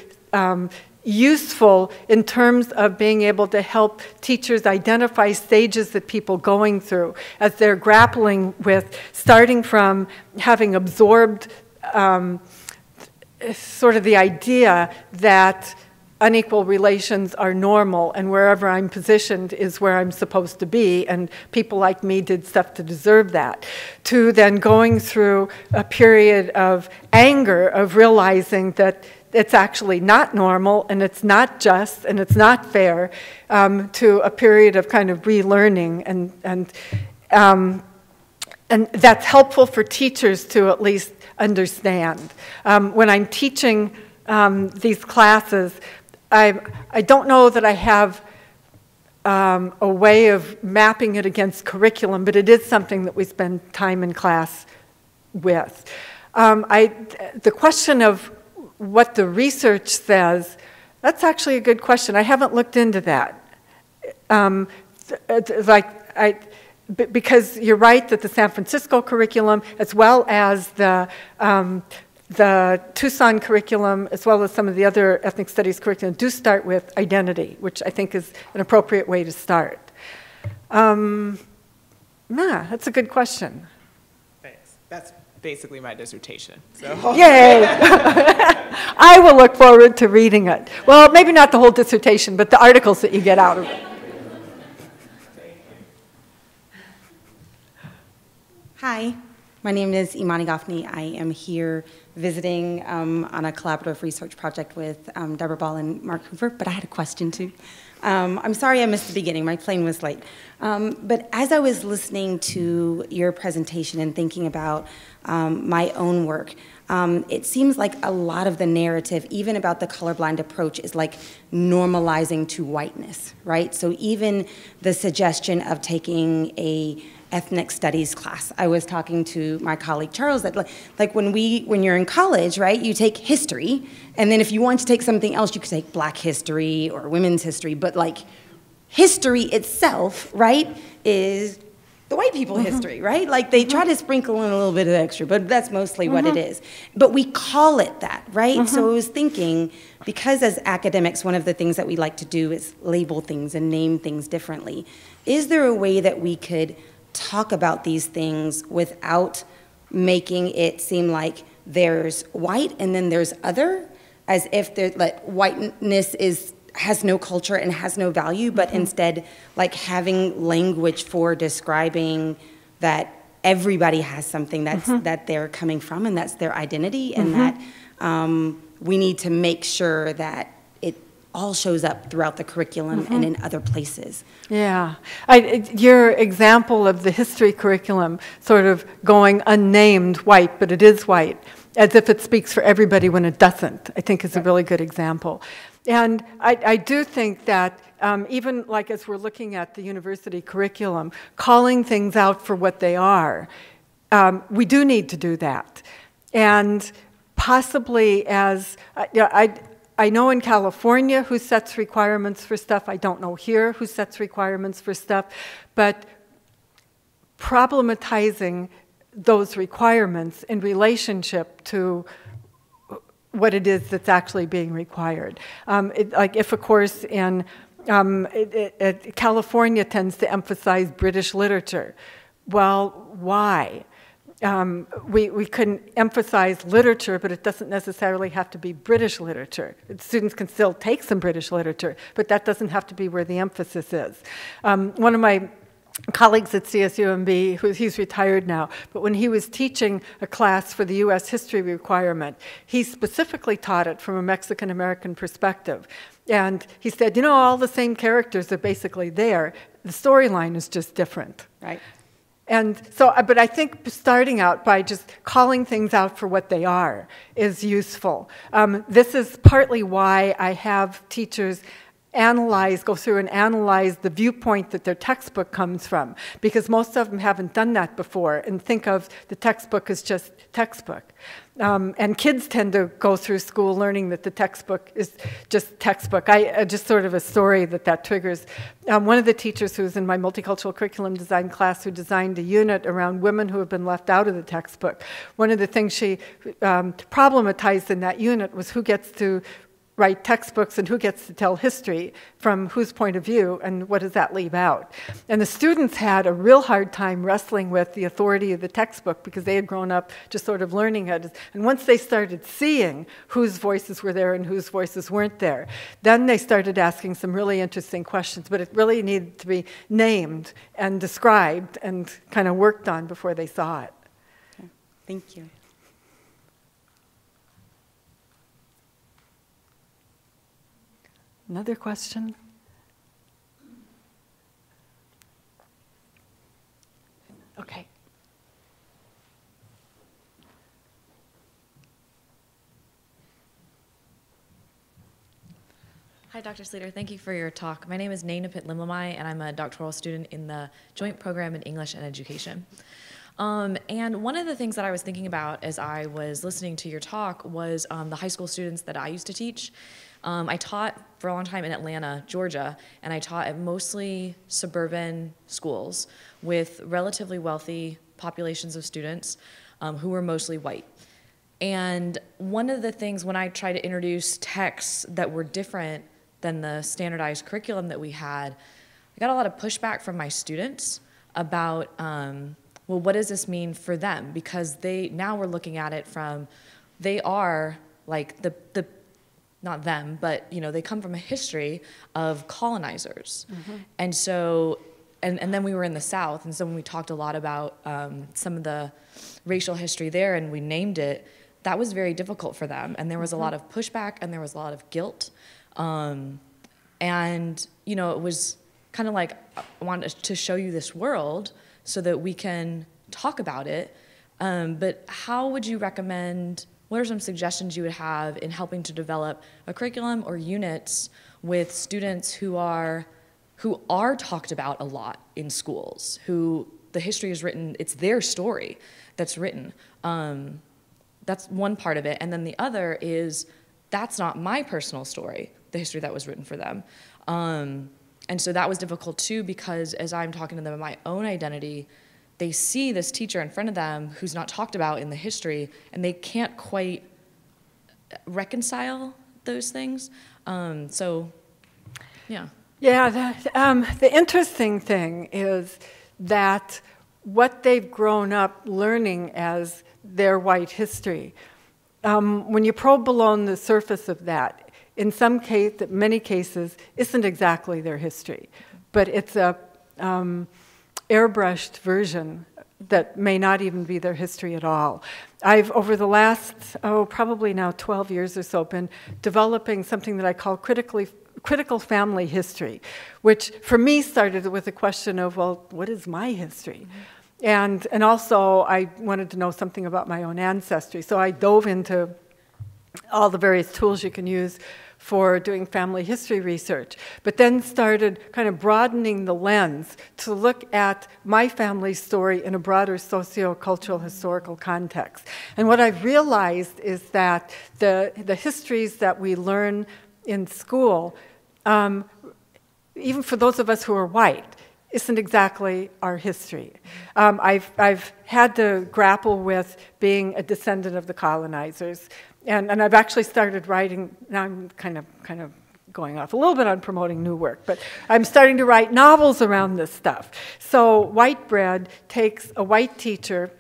useful in terms of being able to help teachers identify stages that people going through as they're grappling with starting from having absorbed sort of the idea that unequal relations are normal and wherever I'm positioned is where I'm supposed to be and people like me did stuff to deserve that, to then going through a period of anger, of realizing that it's actually not normal, and it's not just, and it's not fair, to a period of kind of relearning, and that's helpful for teachers to at least understand. When I'm teaching these classes, I don't know that I have a way of mapping it against curriculum, but it is something that we spend time in class with. The question of what the research says, that's actually a good question. I haven't looked into that. Because you're right that the San Francisco curriculum, as well as the Tucson curriculum, as well as some of the other ethnic studies curriculum, do start with identity, which I think is an appropriate way to start. Yeah, that's a good question. Thanks. That's basically my dissertation. So. Yay! I will look forward to reading it. Well, maybe not the whole dissertation, but the articles that you get out of it. Hi, my name is Imani Gafni. I am here visiting on a collaborative research project with Deborah Ball and Mark Hoover, but I had a question too. I'm sorry I missed the beginning, my plane was late. But as I was listening to your presentation and thinking about my own work, it seems like a lot of the narrative, even about the colorblind approach, is like normalizing to whiteness, right? So even the suggestion of taking a ethnic studies class. I was talking to my colleague Charles that like when you're in college, right, you take history, and then if you want to take something else, you could take Black history or women's history, but like history itself, right, is the white people history, right? Like they try to sprinkle in a little bit of extra, but that's mostly what it is. But we call it that, right? So I was thinking, because as academics, one of the things that we like to do is label things and name things differently. Is there a way that we could talk about these things without making it seem like there's white and then there's other, as if like whiteness has no culture and has no value, but instead like having language for describing that everybody has something that's that they're coming from and that's their identity, and that we need to make sure that it all shows up throughout the curriculum and in other places. Yeah. Your example of the history curriculum sort of going unnamed white, but it is white, as if it speaks for everybody when it doesn't, I think is a really good example. And I do think that even like as we're looking at the university curriculum, calling things out for what they are, we do need to do that. And possibly as, I know in California who sets requirements for stuff. I don't know here who sets requirements for stuff. But problematizing those requirements in relationship to what it is that's actually being required. Like if a course in California tends to emphasize British literature, well, why? We can emphasize literature, but it doesn't necessarily have to be British literature. Students can still take some British literature, but that doesn't have to be where the emphasis is. One of my colleagues at CSUMB, he's retired now, but when he was teaching a class for the U.S. history requirement, he specifically taught it from a Mexican-American perspective. And he said, you know, all the same characters are basically there. The storyline is just different. Right. And so, but I think starting out by just calling things out for what they are is useful. This is partly why I have teachers go through and analyze the viewpoint that their textbook comes from, because most of them haven't done that before and think of the textbook as just textbook. And kids tend to go through school learning that the textbook is just textbook. Just sort of a story that triggers. One of the teachers who was in my multicultural curriculum design class who designed a unit around women who have been left out of the textbook, one of the things she problematized in that unit was who gets to write textbooks and who gets to tell history from whose point of view and what does that leave out. And the students had a real hard time wrestling with the authority of the textbook because they had grown up just sort of learning it. And once they started seeing whose voices were there and whose voices weren't there, then they started asking some really interesting questions, but it really needed to be named and described and kind of worked on before they saw it. Okay. Thank you. Another question? Okay. Hi, Dr. Sleeter. Thank you for your talk. My name is Nainapit Limlamai, and I'm a doctoral student in the Joint Program in English and Education. And one of the things that I was thinking about as I was listening to your talk was the high school students that I used to teach. I taught for a long time in Atlanta, Georgia, and I taught at mostly suburban schools with relatively wealthy populations of students who were mostly white. And one of the things when I tried to introduce texts that were different than the standardized curriculum that we had, I got a lot of pushback from my students about, well, what does this mean for them? Because now we're looking at it from, they are like not them, but they come from a history of colonizers. Mm-hmm. And so, and then we were in the South, and so when we talked a lot about some of the racial history there and we named it, that was very difficult for them. And there was a lot of pushback and there was a lot of guilt. And, it was kind of like, I wanted to show you this world so that we can talk about it. But how would you recommend, what are some suggestions you would have in helping to develop a curriculum or units with students who are talked about a lot in schools, who the history is written, it's their story that's written. That's one part of it. And then the other is, that's not my personal story, the history that was written for them. And so that was difficult too, because as I'm talking to them about my own identity, they see this teacher in front of them who's not talked about in the history, and they can't quite reconcile those things. So, yeah. Yeah, the interesting thing is that what they've grown up learning as their white history, when you probe below the surface of that, in many cases, isn't exactly their history, but it's a airbrushed version that may not even be their history at all. I've, over the last, probably now 12 years or so, been developing something that I call critical family history, which for me started with the question of, well, what is my history? Mm-hmm. And also I wanted to know something about my own ancestry, so I dove into all the various tools you can use for doing family history research, but then started kind of broadening the lens to look at my family's story in a broader socio-cultural historical context. And what I've realized is that the histories that we learn in school, even for those of us who are white, isn't exactly our history. I've had to grapple with being a descendant of the colonizers, and I've actually started writing. Now I'm kind of going off a little bit on promoting new work, but I'm starting to write novels around this stuff. So White Bread takes a white teacher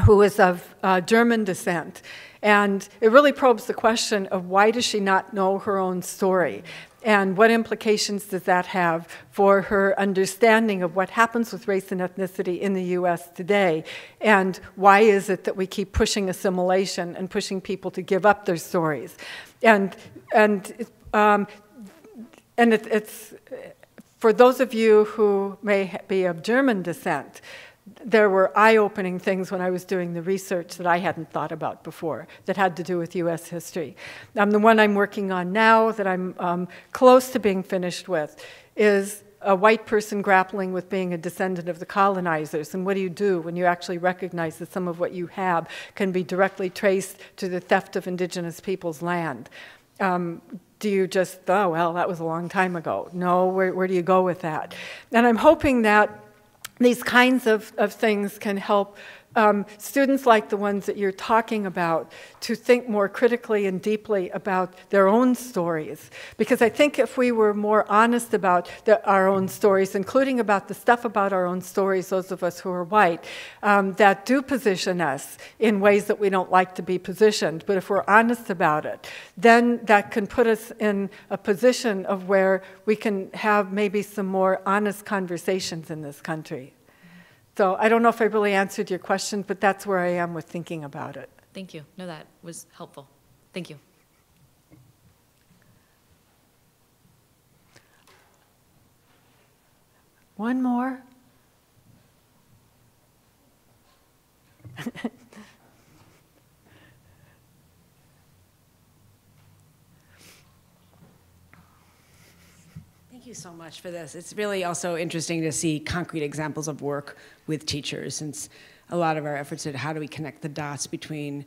who is of German descent, and it really probes the question of why does she not know her own story? And what implications does that have for her understanding of what happens with race and ethnicity in the U.S. today? And why is it that we keep pushing assimilation and pushing people to give up their stories? And it's for those of you who may be of German descent, there were eye-opening things when I was doing the research that I hadn't thought about before that had to do with U.S. history. The one I'm working on now that I'm close to being finished with is a white person grappling with being a descendant of the colonizers. And what do you do when you actually recognize that some of what you have can be directly traced to the theft of indigenous people's land? Do you just, oh, well, that was a long time ago? No, where do you go with that? And I'm hoping that these kinds of things can help students like the ones that you're talking about to think more critically and deeply about their own stories. Because I think if we were more honest about our own stories, including about the stuff about our own stories, those of us who are white, that do position us in ways that we don't like to be positioned, but if we're honest about it, then that can put us in a position of where we can have maybe some more honest conversations in this country. So I don't know if I really answered your question, but that's where I am with thinking about it. Thank you. No, that was helpful. Thank you. One more? Thank you so much for this. It's really also interesting to see concrete examples of work with teachers, since a lot of our efforts at how do we connect the dots between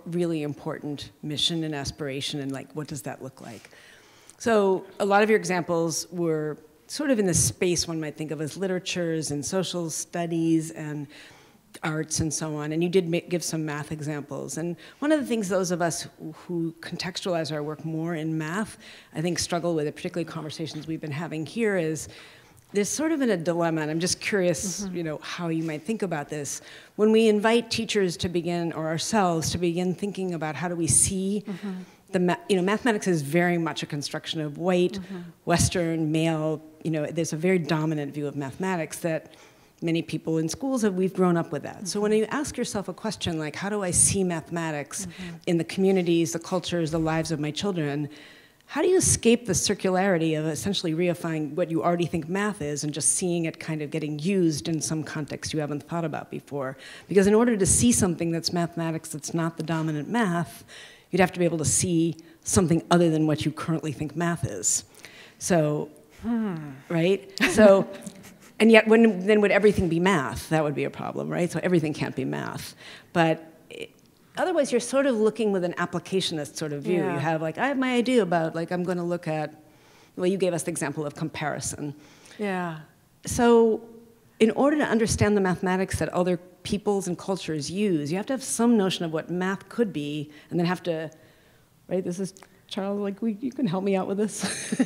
really important mission and aspiration, and like what does that look like. So a lot of your examples were sort of in the space one might think of as literatures and social studies and arts and so on, and you did give some math examples. And one of the things those of us who contextualize our work more in math, I think struggle with, particularly conversations we've been having here, is there's sort of a dilemma, and I'm just curious, you know, how you might think about this. When we invite teachers to begin, or ourselves, to begin thinking about how do we see mathematics is very much a construction of white, Western, male, there's a very dominant view of mathematics that many people in schools we've grown up with that. So when you ask yourself a question like, how do I see mathematics in the communities, the cultures, the lives of my children, how do you escape the circularity of essentially reifying what you already think math is and just seeing it kind of getting used in some context you haven't thought about before? Because in order to see something that's mathematics that's not the dominant math, you'd have to be able to see something other than what you currently think math is. So, right? So, and yet then would everything be math? That would be a problem, right? So everything can't be math. But otherwise, you're sort of looking with an applicationist sort of view. Yeah. You have like, I have my idea about, like, I'm going to look at, well, you gave us the example of comparison. Yeah. So in order to understand the mathematics that other peoples and cultures use, you have to have some notion of what math could be, and then have to, right, this is, Charles, like, you can help me out with this.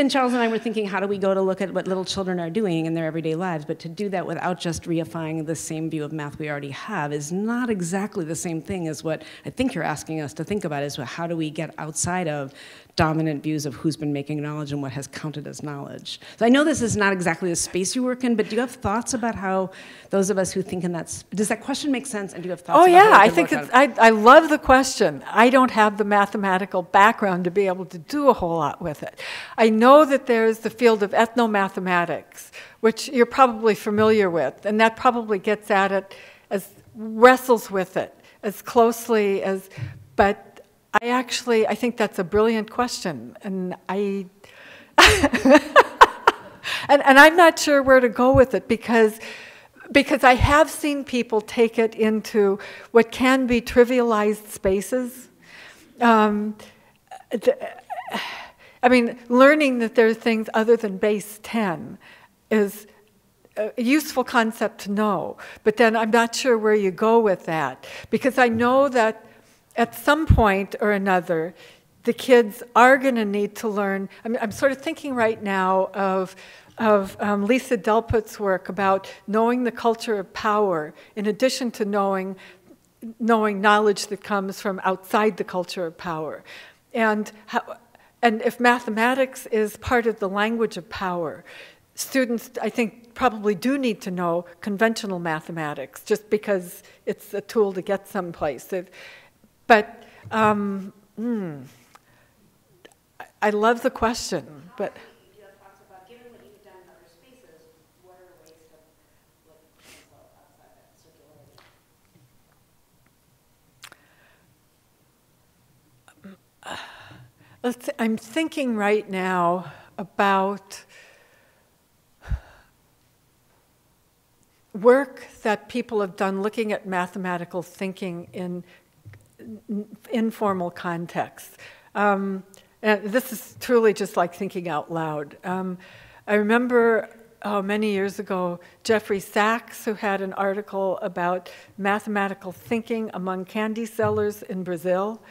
Charles and I were thinking, how do we go to look at what little children are doing in their everyday lives? But to do that without just reifying the same view of math we already have is not exactly the same thing as what I think you're asking us to think about, is how do we get outside of dominant views of who's been making knowledge and what has counted as knowledge. So I know this is not exactly the space you work in, but do you have thoughts about how those of us who think in that, does that question make sense? And do you have thoughts about yeah, how I think I love the question. I don't have the mathematical background to be able to do a whole lot with it. I know that there's the field of ethnomathematics, which you're probably familiar with, and that probably gets at it, wrestles with it as closely as, but I think that's a brilliant question, and and I'm not sure where to go with it, because I have seen people take it into what can be trivialized spaces. Learning that there are things other than base 10 is a useful concept to know, but then I'm not sure where you go with that, because I know that at some point or another, the kids are going to need to learn. I'm sort of thinking right now of Lisa Delput's work about knowing the culture of power, in addition to knowing knowledge that comes from outside the culture of power. And if mathematics is part of the language of power, students, I think, probably do need to know conventional mathematics, just because it's a tool to get someplace. But I love the question. But do you have thoughts about, given what you've done in other spaces, what are ways to look outside that circularity? I'm thinking right now about work that people have done looking at mathematical thinking in informal contexts. And this is truly just like thinking out loud. I remember many years ago, Jeffrey Sachs, who had an article about mathematical thinking among candy sellers in Brazil,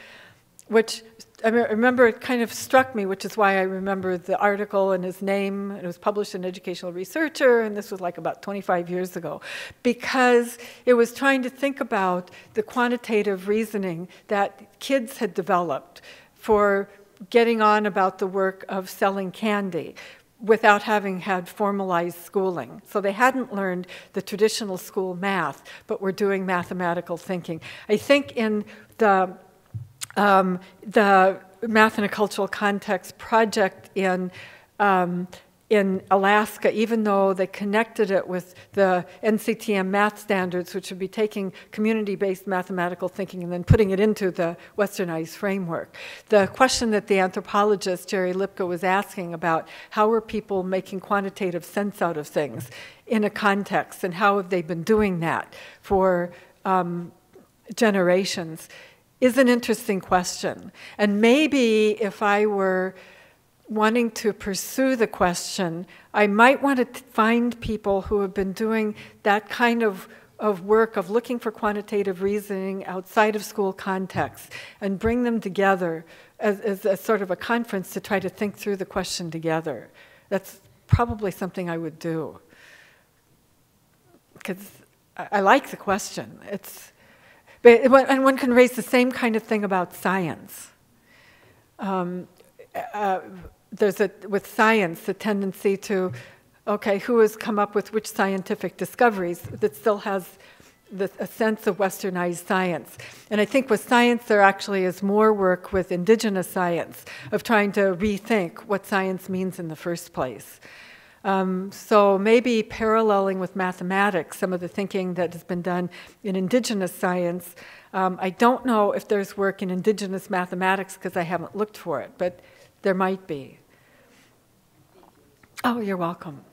which I remember it kind of struck me, which is why I remember the article and his name. It was published in Educational Researcher, and this was like about 25 years ago, because it was trying to think about the quantitative reasoning that kids had developed for getting on about the work of selling candy without having had formalized schooling. So they hadn't learned the traditional school math, but were doing mathematical thinking. I think in the Math in a Cultural Context project in in Alaska, even though they connected it with the NCTM math standards, which would be taking community-based mathematical thinking and then putting it into the Westernized framework. The question that the anthropologist Jerry Lipka was asking about how are people making quantitative sense out of things in a context, and how have they been doing that for generations, is an interesting question. And maybe if I were wanting to pursue the question, I might want to find people who have been doing that kind of work of looking for quantitative reasoning outside of school context and bring them together as a sort of a conference to try to think through the question together. That's probably something I would do. Because I like the question. And one can raise the same kind of thing about science. There's with science, the tendency to, okay, who has come up with which scientific discoveries that still has a sense of Westernized science. And I think with science, there actually is more work with indigenous science of trying to rethink what science means in the first place. So maybe paralleling with mathematics, some of the thinking that has been done in indigenous science. I don't know if there's work in indigenous mathematics because I haven't looked for it, but there might be. Oh, you're welcome.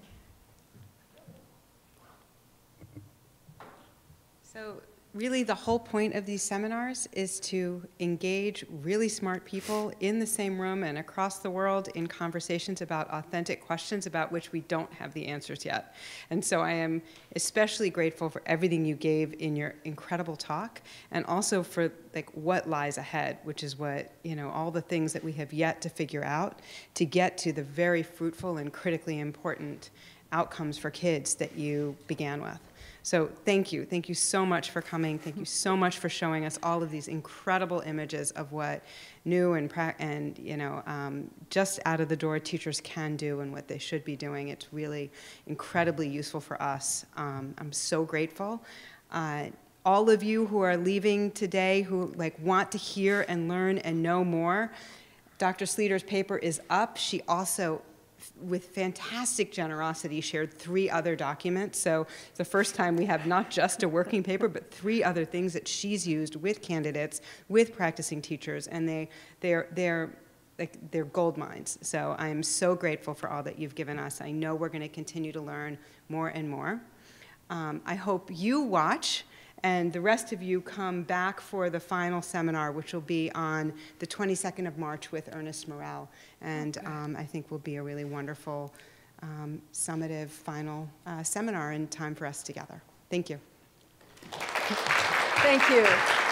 So really the whole point of these seminars is to engage really smart people in the same room and across the world in conversations about authentic questions about which we don't have the answers yet. And so I am especially grateful for everything you gave in your incredible talk, and also for what lies ahead, which is what, all the things that we have yet to figure out to get to the very fruitful and critically important outcomes for kids that you began with. So thank you. Thank you so much for coming. Thank you so much for showing us all of these incredible images of what new and just out of the door teachers can do and what they should be doing. It's really incredibly useful for us. I'm so grateful. All of you who are leaving today who want to hear and learn and know more, Dr. Sleeter's paper is up. She also, with fantastic generosity, shared 3 other documents. So it's the first time we have not just a working paper, but 3 other things that she's used with candidates, with practicing teachers, and they're gold mines. So I am so grateful for all that you've given us. I know we're going to continue to learn more and more. I hope you watch, and the rest of you come back for the final seminar, which will be on the 22nd of March with Ernest Morel. And I think will be a really wonderful, summative final seminar in time for us together. Thank you. Thank you.